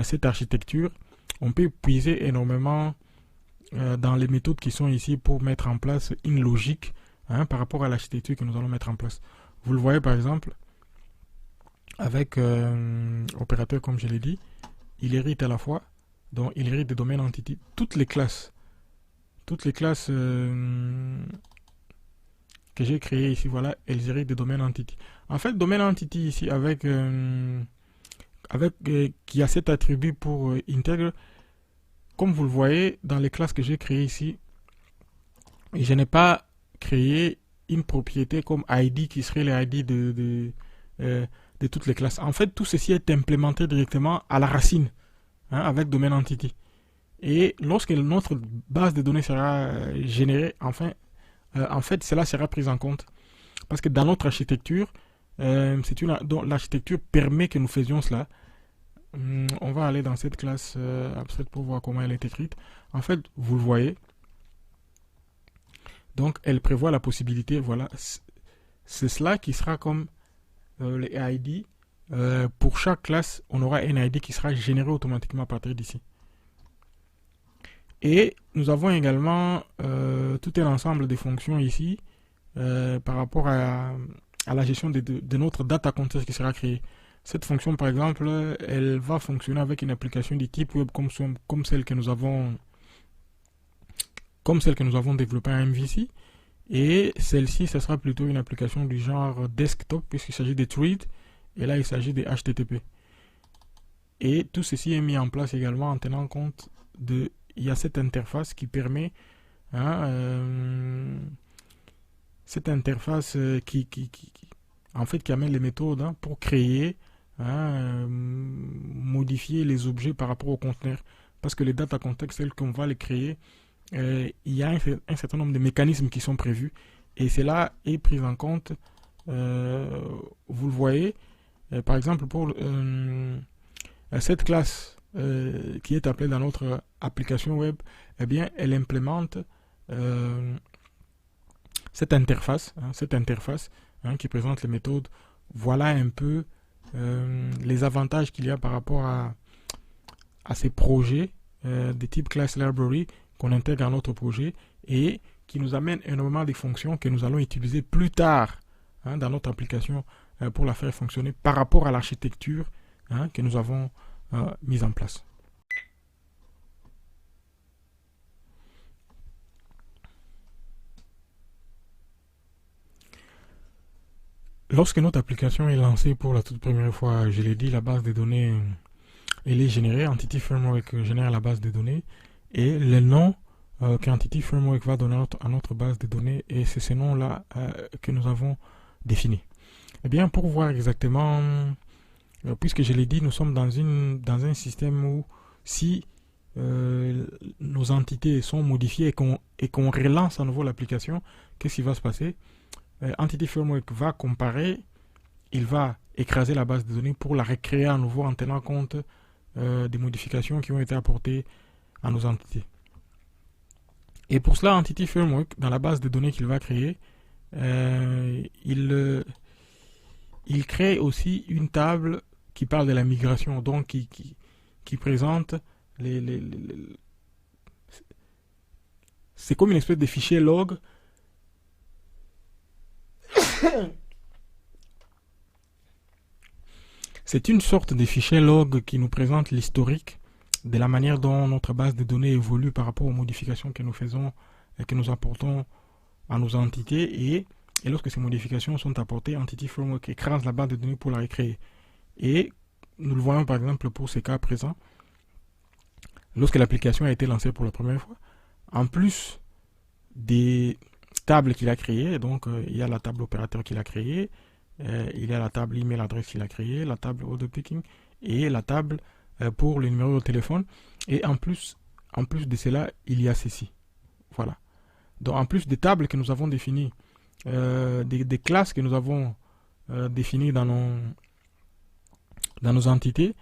cette architecture, on peut puiser énormément dans les méthodes qui sont ici pour mettre en place une logique par rapport à l'architecture que nous allons mettre en place. Vous le voyez par exemple, avec opérateur, comme je l'ai dit, il hérite à la fois, donc il hérite des domaines entity. Toutes les classes que j'ai créées ici, voilà, elles héritent des domaines entity. En fait, domaine entity ici, qui a cet attribut pour intègre, comme vous le voyez dans les classes que j'ai créées ici, je n'ai pas créé une propriété comme ID qui serait les ID de toutes les classes. En fait, tout ceci est implémenté directement à la racine, hein, avec domaine entity. Et lorsque notre base de données sera générée, enfin, en fait, cela sera pris en compte. Parce que dans notre architecture, l'architecture permet que nous faisions cela. On va aller dans cette classe abstraite pour voir comment elle est écrite. En fait, vous le voyez. Donc, elle prévoit la possibilité, voilà, c'est cela qui sera comme les ID. Pour chaque classe, on aura un ID qui sera généré automatiquement à partir d'ici. Et nous avons également tout un ensemble de fonctions ici par rapport à la gestion de notre data context qui sera créée. Cette fonction, par exemple, elle va fonctionner avec une application du type web comme celle que nous avons développée en MVC. Et celle-ci, ce sera plutôt une application du genre desktop puisqu'il s'agit de thread. Et là, il s'agit de HTTP. Et tout ceci est mis en place également en tenant compte de... Il y a cette interface qui permet... cette interface qui amène les méthodes pour créer, modifier les objets par rapport au conteneur. Parce que les data context, celles qu'on va les créer, il y a un certain nombre de mécanismes qui sont prévus. Et cela est pris en compte, vous le voyez, par exemple pour cette classe qui est appelée dans notre application web, eh bien, elle implémente cette interface qui présente les méthodes. Voilà un peu les avantages qu'il y a par rapport à ces projets de type class library qu'on intègre à notre projet et qui nous amène énormément de fonctions que nous allons utiliser plus tard dans notre application pour la faire fonctionner par rapport à l'architecture que nous avons mise en place. Lorsque notre application est lancée pour la toute première fois, je l'ai dit, la base de données elle est générée, Entity Framework génère la base de données et le nom qu'Entity Framework va donner à notre base de données et c'est ce nom-là que nous avons défini. Eh bien, pour voir exactement, puisque je l'ai dit, nous sommes dans un système où si nos entités sont modifiées et qu'on relance à nouveau l'application, qu'est-ce qui va se passer? Entity Framework va comparer, il va écraser la base de données pour la recréer à nouveau en tenant compte des modifications qui ont été apportées à nos entités. Et pour cela, Entity Framework, dans la base de données qu'il va créer, il crée aussi une table qui parle de la migration, donc qui présente c'est comme une espèce de fichier log. C'est une sorte de fichier log qui nous présente l'historique de la manière dont notre base de données évolue par rapport aux modifications que nous faisons et que nous apportons à nos entités. Et lorsque ces modifications sont apportées, Entity Framework écrase la base de données pour la recréer. Et nous le voyons par exemple pour ces cas présents. Lorsque l'application a été lancée pour la première fois, en plus des tables qu'il a créées, donc il y a la table opérateur qu'il a créée, il y a la table email adresse qu'il a créée, la table order picking et la table pour le numéro de téléphone. Et en plus de cela, il y a ceci. Voilà. Donc en plus des tables que nous avons définies, des classes que nous avons définies dans nos entités,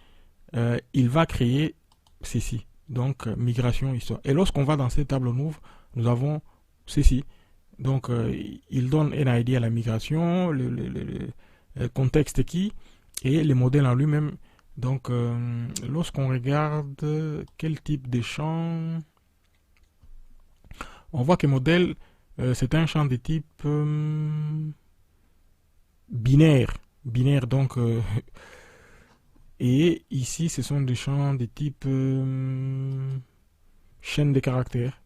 il va créer ceci. Donc migration, histoire. Et lorsqu'on va dans cette table nouveau, nous avons ceci. Donc il donne un ID à la migration, le contexte key et le modèle en lui-même. Donc lorsqu'on regarde quel type de champ, on voit que modèle c'est un champ de type binaire. binaires, donc, et ici, ce sont des champs de type chaîne de caractères.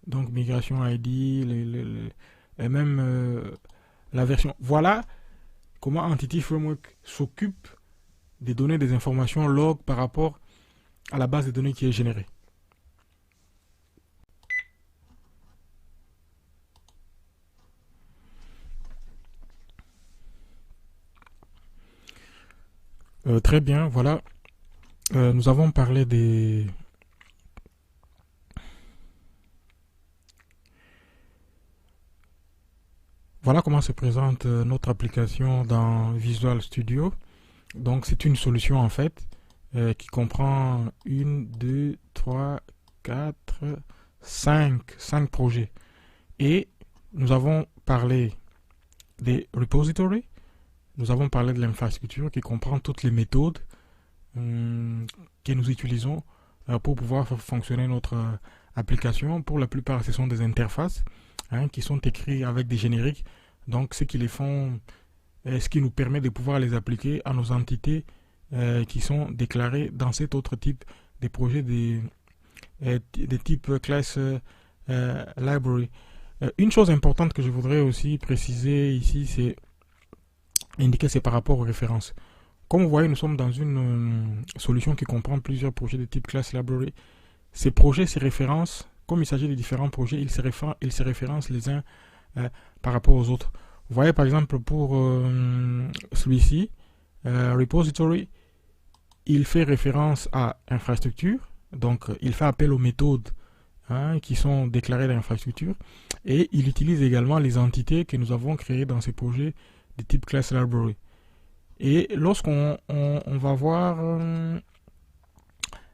Donc, migration ID, et même la version. Voilà comment Entity Framework s'occupe des données, des informations log par rapport à la base de données qui est générée. Très bien, voilà. Nous avons parlé des... Voilà comment se présente notre application dans Visual Studio. Donc c'est une solution en fait qui comprend 1, 2, 3, 4, 5 projets. Et nous avons parlé des repositories, nous avons parlé de l'infrastructure qui comprend toutes les méthodes que nous utilisons pour pouvoir faire fonctionner notre application. Pour la plupart, ce sont des interfaces qui sont écrites avec des génériques. Donc, ce qui les font, ce qui nous permet de pouvoir les appliquer à nos entités qui sont déclarées dans cet autre type de projets des types class library. Une chose importante que je voudrais aussi préciser ici, c'est indiquer, c'est par rapport aux références. Comme vous voyez, nous sommes dans une solution qui comprend plusieurs projets de type class library. Ces projets, ces références, comme il s'agit de différents projets, ils se référencent les uns par rapport aux autres. Vous voyez par exemple pour celui-ci, repository, il fait référence à infrastructure, donc il fait appel aux méthodes qui sont déclarées dans l'infrastructure, et il utilise également les entités que nous avons créées dans ces projets de type class library. Et lorsqu'on va voir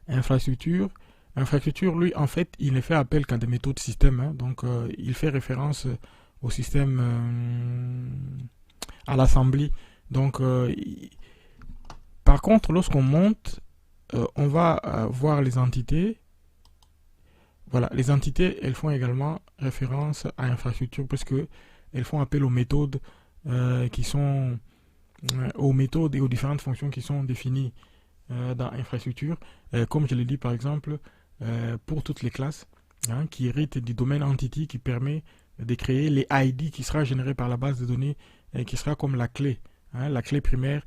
infrastructure, lui, en fait, il ne fait appel qu'à des méthodes système. Donc, il fait référence au système à l'assembly. Donc, par contre, lorsqu'on monte, on va voir les entités. Voilà, les entités, elles font également référence à infrastructure parce que elles font appel aux méthodes qui sont aux méthodes et aux différentes fonctions qui sont définies dans infrastructure, comme je l'ai dit par exemple pour toutes les classes qui héritent du domaine entity qui permet de créer les ID qui sera généré par la base de données qui sera comme la clé primaire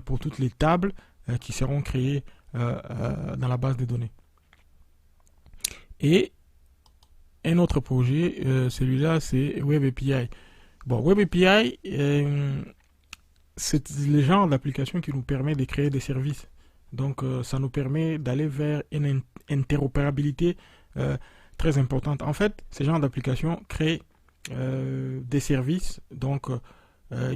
pour toutes les tables qui seront créées dans la base de données. Et un autre projet, celui-là c'est Web API. Bon, Web API, c'est le genre d'application qui nous permet de créer des services. Donc, ça nous permet d'aller vers une interopérabilité très importante. En fait, ce genre d'application crée des services donc,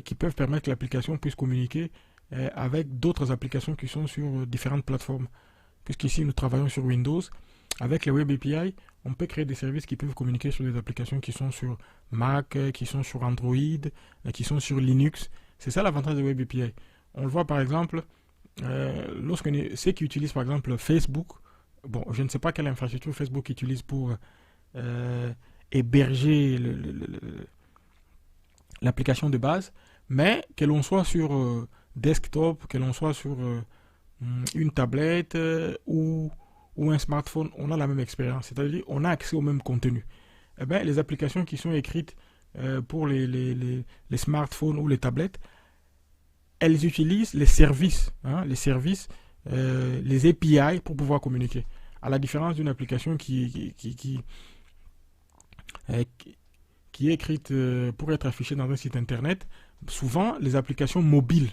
qui peuvent permettre que l'application puisse communiquer avec d'autres applications qui sont sur différentes plateformes. Puisqu'ici, nous travaillons sur Windows. Avec les Web API, on peut créer des services qui peuvent communiquer sur des applications qui sont sur Mac, qui sont sur Android, qui sont sur Linux. C'est ça l'avantage des Web API. On le voit par exemple, ceux qui utilisent par exemple Facebook, bon, je ne sais pas quelle infrastructure Facebook utilise pour héberger l'application de base, mais que l'on soit sur desktop, que l'on soit sur une tablette ou un smartphone, on a la même expérience, c'est-à-dire on a accès au même contenu. Eh bien, les applications qui sont écrites pour les smartphones ou les tablettes, elles utilisent les services, les API pour pouvoir communiquer. À la différence d'une application qui est écrite pour être affichée dans un site internet, souvent les applications mobiles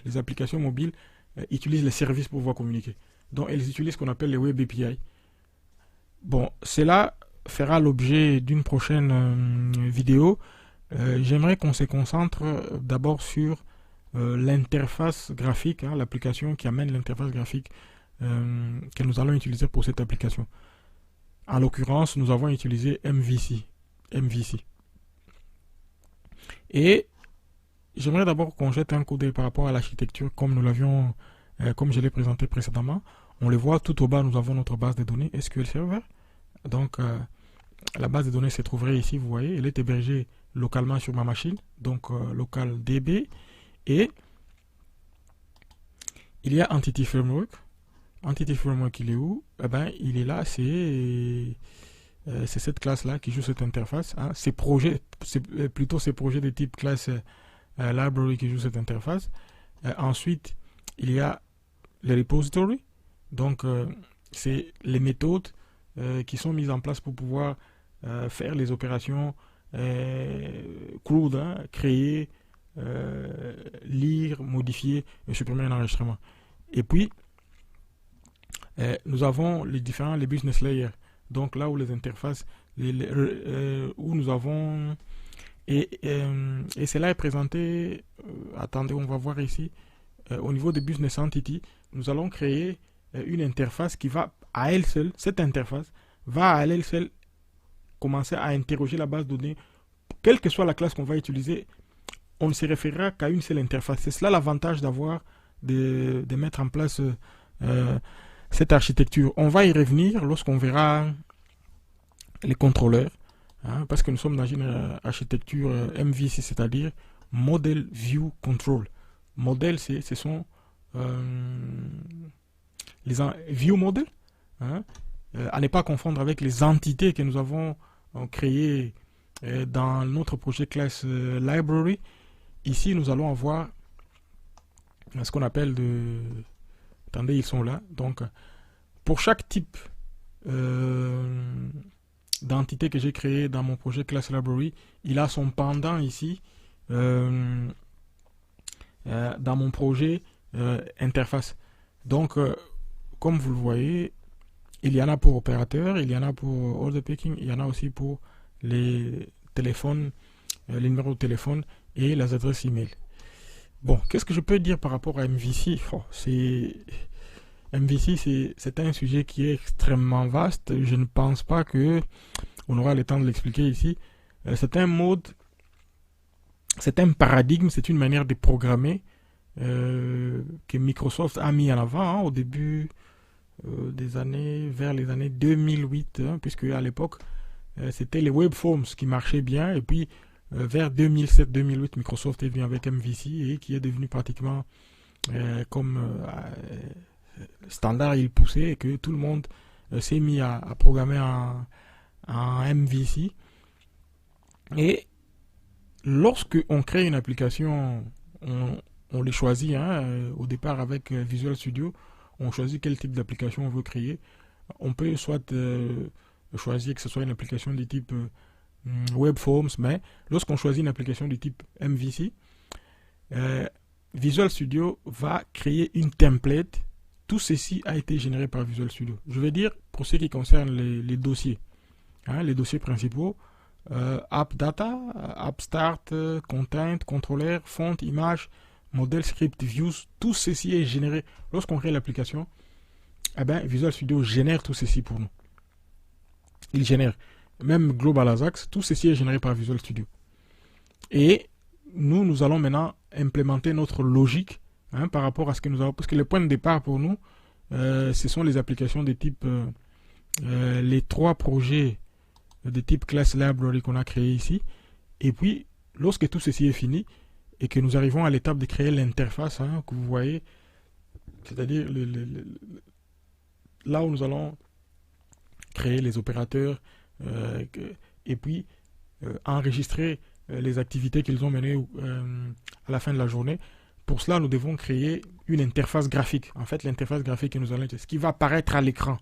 utilisent les services pour pouvoir communiquer. Donc elles utilisent ce qu'on appelle les Web API. Bon, cela fera l'objet d'une prochaine vidéo. J'aimerais qu'on se concentre d'abord sur l'interface graphique, l'application qui amène l'interface graphique que nous allons utiliser pour cette application. En l'occurrence, nous avons utilisé MVC. Et j'aimerais d'abord qu'on jette un coup d'œil par rapport à l'architecture comme nous l'avions, comme je l'ai présenté précédemment. On le voit tout au bas, nous avons notre base de données SQL Server. Donc, la base de données se trouverait ici, vous voyez, elle est hébergée localement sur ma machine, donc local DB. Et Il y a Entity Framework. Entity Framework, il est où? Eh ben, il est là, c'est cette classe-là qui joue cette interface. Hein. C'est plutôt ces projets de type classe library qui jouent cette interface. Ensuite, il y a les repositories. Donc, c'est les méthodes qui sont mises en place pour pouvoir faire les opérations CRUD, hein, créer, lire, modifier et supprimer un enregistrement. Et puis, nous avons les business layers. Donc là où les interfaces, où nous avons... Et cela est présenté, attendez, on va voir ici, au niveau des business entity, nous allons créer une interface qui va à elle seule, cette interface va à elle seule commencer à interroger la base de données. Quelle que soit la classe qu'on va utiliser, on ne se référera qu'à une seule interface. C'est cela l'avantage de mettre en place cette architecture. On va y revenir lorsqu'on verra les contrôleurs, hein, parce que nous sommes dans une architecture MVC, c'est-à-dire Model View Control. Modèle, ce sont les view model, hein, à ne pas confondre avec les entités que nous avons créées dans notre projet class library. Ici, nous allons avoir ce qu'on appelle de... Attendez, ils sont là. Donc, pour chaque type d'entité que j'ai créé dans mon projet class library, il a son pendant ici dans mon projet interface. Donc, comme vous le voyez, il y en a pour opérateurs, il y en a pour order picking, il y en a aussi pour les téléphones, les numéros de téléphone et les adresses email. Bon, qu'est-ce que je peux dire par rapport à MVC? MVC, c'est un sujet qui est extrêmement vaste. Je ne pense pas que on aura le temps de l'expliquer ici. C'est un mode, c'est un paradigme, c'est une manière de programmer que Microsoft a mis en avant, hein, au début vers les années 2008, hein, puisque à l'époque, c'était les web forms qui marchaient bien, et puis vers 2007-2008, Microsoft est venu avec MVC et qui est devenu pratiquement comme standard, il poussait et que tout le monde s'est mis à programmer en MVC. Et lorsque on crée une application, on les choisit, hein, au départ avec Visual Studio, on choisit quel type d'application on veut créer. On peut soit choisir que ce soit une application du type Web Forms, mais lorsqu'on choisit une application du type MVC, Visual Studio va créer une template. Tout ceci a été généré par Visual Studio. Je vais dire pour ce qui concerne les dossiers, hein, les dossiers principaux, App Data, App Start, Content, Controller, Font, Image, Model, Script, Views, tout ceci est généré. Lorsqu'on crée l'application, eh ben, Visual Studio génère tout ceci pour nous. Il génère même Global Ajax, tout ceci est généré par Visual Studio. Et nous allons maintenant implémenter notre logique, hein, par rapport à ce que nous avons. Parce que le point de départ pour nous, ce sont les applications de type, les trois projets de type Class Library qu'on a créé ici. Et puis, lorsque tout ceci est fini, et que nous arrivons à l'étape de créer l'interface, hein, que vous voyez, c'est-à-dire là où nous allons créer les opérateurs, et puis enregistrer les activités qu'ils ont menées à la fin de la journée. Pour cela, nous devons créer une interface graphique. En fait, l'interface graphique que nous allons, ce qui va apparaître à l'écran.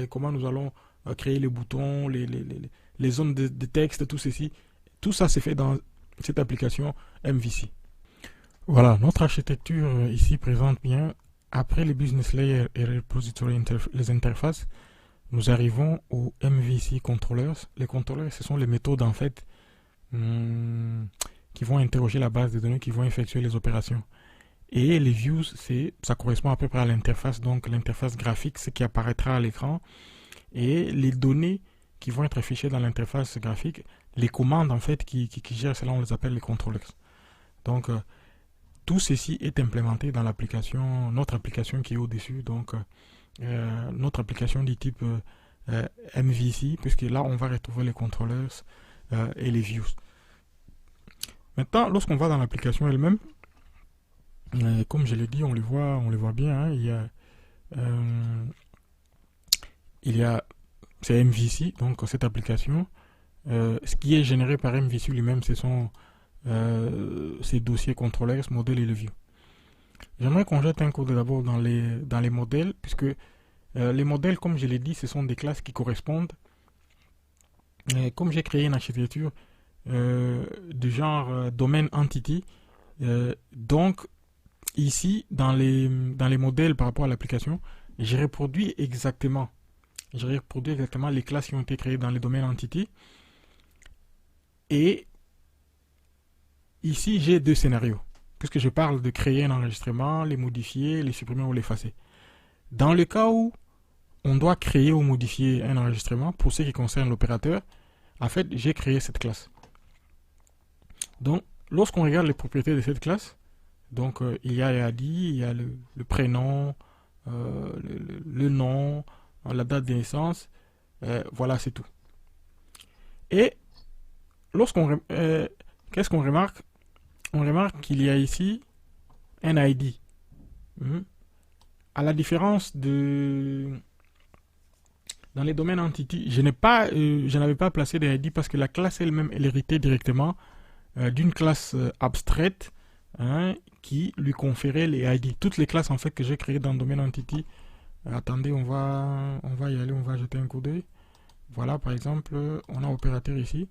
Comment nous allons créer les boutons, les zones de texte, tout ceci. Tout ça, c'est fait dans cette application MVC. Voilà, notre architecture ici présente bien. Après les business layers et les interfaces, nous arrivons aux MVC controllers. Les controllers, ce sont les méthodes en fait qui vont interroger la base de données, qui vont effectuer les opérations. Et les views, ça correspond à peu près à l'interface, donc l'interface graphique, ce qui apparaîtra à l'écran. Et les données qui vont être affichées dans l'interface graphique, les commandes en fait qui gèrent cela, on les appelle les controllers. Donc tout ceci est implémenté dans l'application, notre application qui est au-dessus, donc notre application du type MVC, puisque là on va retrouver les controllers et les views. Maintenant, lorsqu'on va dans l'application elle-même, Comme je l'ai dit, on les voit bien. Hein. Euh, il y a c'est MVC, donc cette application. Ce qui est généré par MVC lui-même, ce sont ces dossiers controllers, modèles et le view. J'aimerais qu'on jette un coup d'abord dans les modèles, puisque les modèles, comme je l'ai dit, ce sont des classes qui correspondent. Comme j'ai créé une architecture du genre domaine entity, donc ici, dans les modèles par rapport à l'application, j'ai reproduit exactement les classes qui ont été créées dans les domaines entity. Et ici, j'ai deux scénarios, puisque je parle de créer un enregistrement, les modifier, les supprimer ou l'effacer. Dans le cas où on doit créer ou modifier un enregistrement, pour ce qui concerne l'opérateur, en fait, j'ai créé cette classe. Donc, lorsqu'on regarde les propriétés de cette classe, donc il y a ID, il y a le prénom, le nom, la date de naissance, voilà, c'est tout. Et qu'est-ce qu'on remarque? On remarque qu'il y a ici un ID. À la différence de dans les domaines entity, je n'avais pas placé de ID parce que la classe elle-même elle héritait directement d'une classe abstraite, hein, qui lui conférait les ID. Toutes les classes en fait que j'ai créées dans le domaine entity. Attendez, on va y aller, on va jeter un coup d'œil. Voilà, par exemple, on a opérateur ici.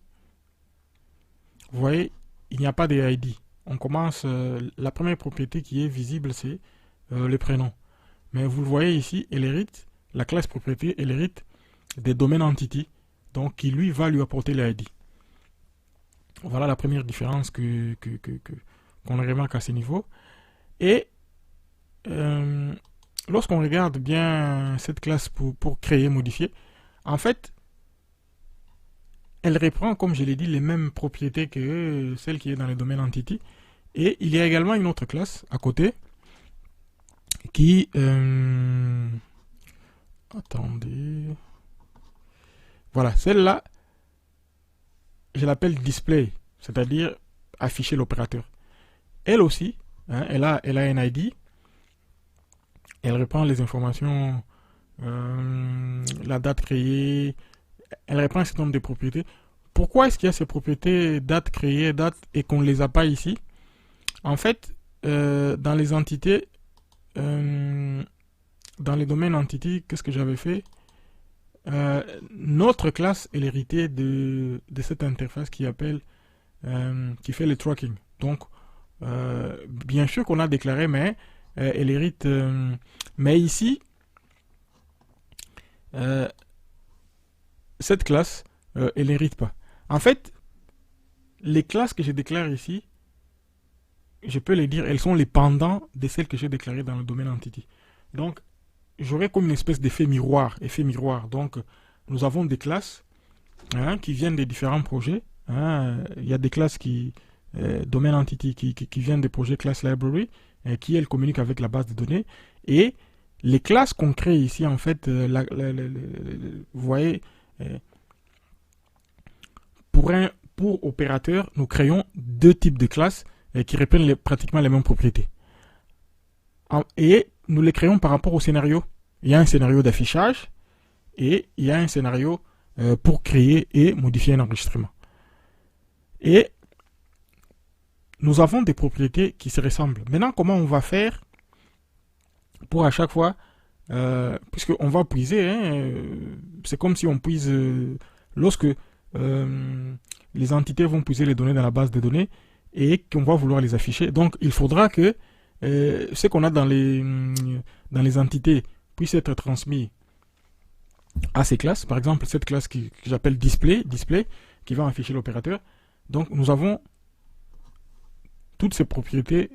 Vous voyez, il n'y a pas de ID. On commence, la première propriété qui est visible, c'est le prénom. Mais vous le voyez ici, elle hérite, la classe propriété, elle hérite des domaines entity, donc qui lui va lui apporter les ID. Voilà la première différence qu'on remarque à ce niveau. Et lorsqu'on regarde bien cette classe pour créer, modifier, en fait, elle reprend, comme je l'ai dit, les mêmes propriétés que celle qui est dans le domaine entity. Et il y a également une autre classe à côté qui... attendez... Voilà, celle-là, je l'appelle display, c'est-à-dire afficher l'opérateur. Elle aussi, hein, elle a un ID. Elle reprend les informations, la date créée. Elle reprend un certain nombre de propriétés. Pourquoi est-ce qu'il y a ces propriétés date créée, date, et qu'on ne les a pas ici? En fait, dans les entités, dans les domaines entités, qu'est-ce que j'avais fait? Notre classe est l'héritier de cette interface qui fait le tracking. Donc, bien sûr qu'on a déclaré, mais elle hérite. Mais ici, cette classe, elle n'hérite pas. En fait, les classes que je déclare ici, je peux les dire, elles sont les pendants de celles que j'ai déclarées dans le domaine entity. Donc, j'aurais comme une espèce d'effet miroir. Donc, nous avons des classes, hein, qui viennent des différents projets. Hein. Il y a des classes domaine entity qui viennent des projets class library, qui elles communiquent avec la base de données. Et les classes qu'on crée ici, en fait, vous voyez, pour opérateur, nous créons deux types de classes qui reprennent pratiquement les mêmes propriétés. Et nous les créons par rapport au scénario. Il y a un scénario d'affichage et il y a un scénario pour créer et modifier un enregistrement. Et nous avons des propriétés qui se ressemblent. Maintenant, comment on va faire pour à chaque fois, puisqu'on va puiser, hein, c'est comme si on puise, lorsque les entités vont puiser les données dans la base de données et qu'on va vouloir les afficher. Donc, il faudra que ce qu'on a dans les entités puisse être transmis à ces classes. Par exemple, cette classe que j'appelle display, qui va afficher l'opérateur. Donc, nous avons toutes ces propriétés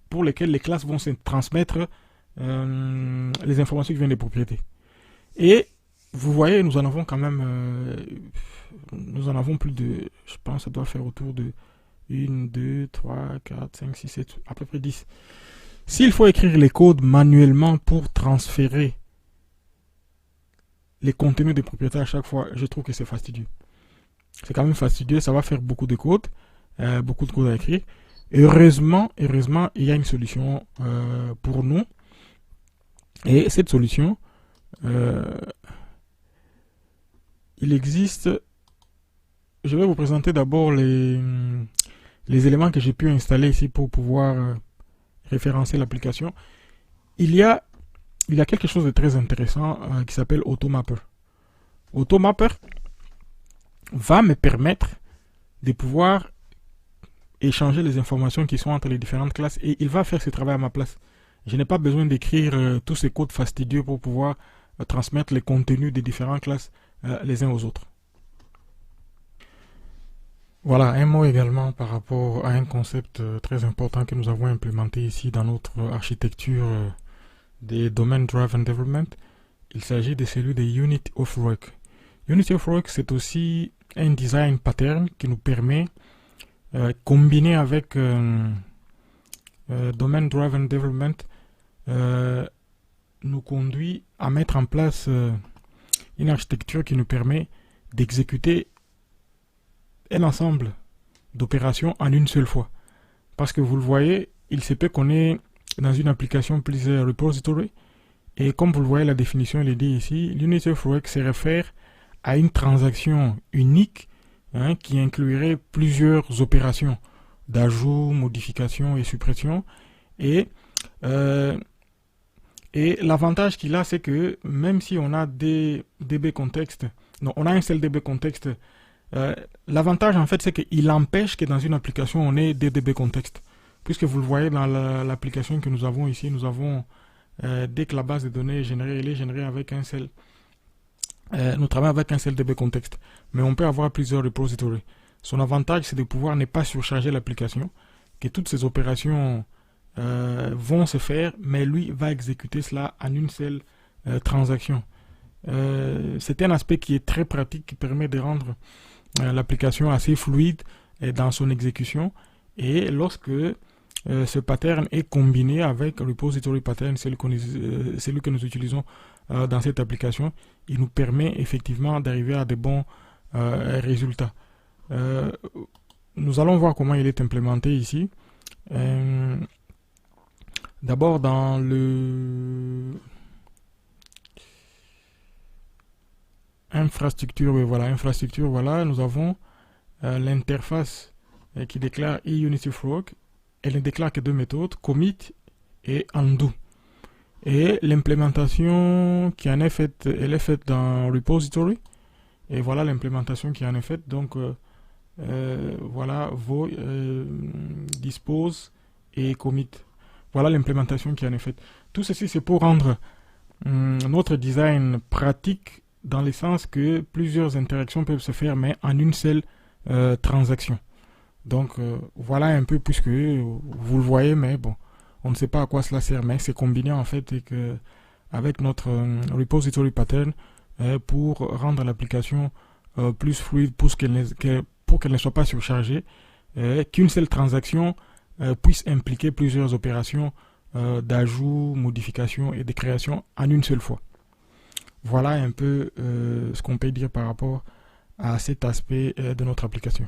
pour lesquelles les classes vont se transmettre les informations qui viennent des propriétés. Et vous voyez, nous en avons quand même, nous en avons plus de, je pense, ça doit faire autour de 1, 2, 3, 4, 5, 6, 7, à peu près 10. S'il faut écrire les codes manuellement pour transférer les contenus des propriétés à chaque fois, je trouve que c'est fastidieux. C'est quand même fastidieux, ça va faire beaucoup de codes à écrire. Heureusement, il y a une solution pour nous. Et cette solution, il existe. Je vais vous présenter d'abord les éléments que j'ai pu installer ici pour pouvoir référencer l'application. Il y a quelque chose de très intéressant qui s'appelle Automapper. Automapper va me permettre de pouvoir échanger les informations qui sont entre les différentes classes et il va faire ce travail à ma place. Je n'ai pas besoin d'écrire tous ces codes fastidieux pour pouvoir transmettre les contenus des différentes classes les uns aux autres. Voilà, un mot également par rapport à un concept très important que nous avons implémenté ici dans notre architecture des Domain Driven Development. Il s'agit de celui de Unity of Work. Unity of Work, c'est aussi un design pattern qui nous permet, combiné avec Domain Driven Development, nous conduit à mettre en place une architecture qui nous permet d'exécuter un ensemble d'opérations en une seule fois. Parce que vous le voyez, il se peut qu'on ait dans une application plusieurs repositories. Et comme vous le voyez, la définition elle est dit ici, l'Unity of Work se réfère à une transaction unique qui inclurait plusieurs opérations d'ajout, modification et suppression. Et l'avantage qu'il a, c'est que même si on a des DB contexte, non, on a un seul DB contexte, l'avantage en fait c'est qu'il empêche que dans une application on ait des DB contexte. Puisque vous le voyez dans l'application que nous avons ici, nous avons dès que la base de données est générée, elle est générée avec un seul. Nous travaillons avec un seul DB contexte, mais on peut avoir plusieurs repositories. Son avantage c'est de pouvoir ne pas surcharger l'application, que toutes ces opérations vont se faire, mais lui va exécuter cela en une seule transaction. C'est un aspect qui est très pratique, qui permet de rendre l'application assez fluide dans son exécution. Et lorsque ce pattern est combiné avec repository pattern, celui que nous utilisons dans cette application, il nous permet effectivement d'arriver à de bons résultats. Nous allons voir comment il est implémenté ici. D'abord dans le infrastructure, voilà, nous avons l'interface qui déclare eUnity of Work. Elle ne déclare que deux méthodes, commit et undo. Et l'implémentation qui en est faite, elle est faite dans repository. Et voilà l'implémentation qui en est faite. Donc voilà, dispose et commit. Voilà l'implémentation qui en est faite. Tout ceci, c'est pour rendre notre design pratique dans le sens que plusieurs interactions peuvent se faire, mais en une seule transaction. Donc voilà un peu, puisque vous le voyez, mais bon, on ne sait pas à quoi cela sert, mais c'est combiné en fait avec notre repository pattern pour rendre l'application plus fluide, pour qu'elle ne soit pas surchargée, qu'une seule transaction puisse impliquer plusieurs opérations d'ajout, modification et de création en une seule fois. Voilà un peu ce qu'on peut dire par rapport à cet aspect de notre application.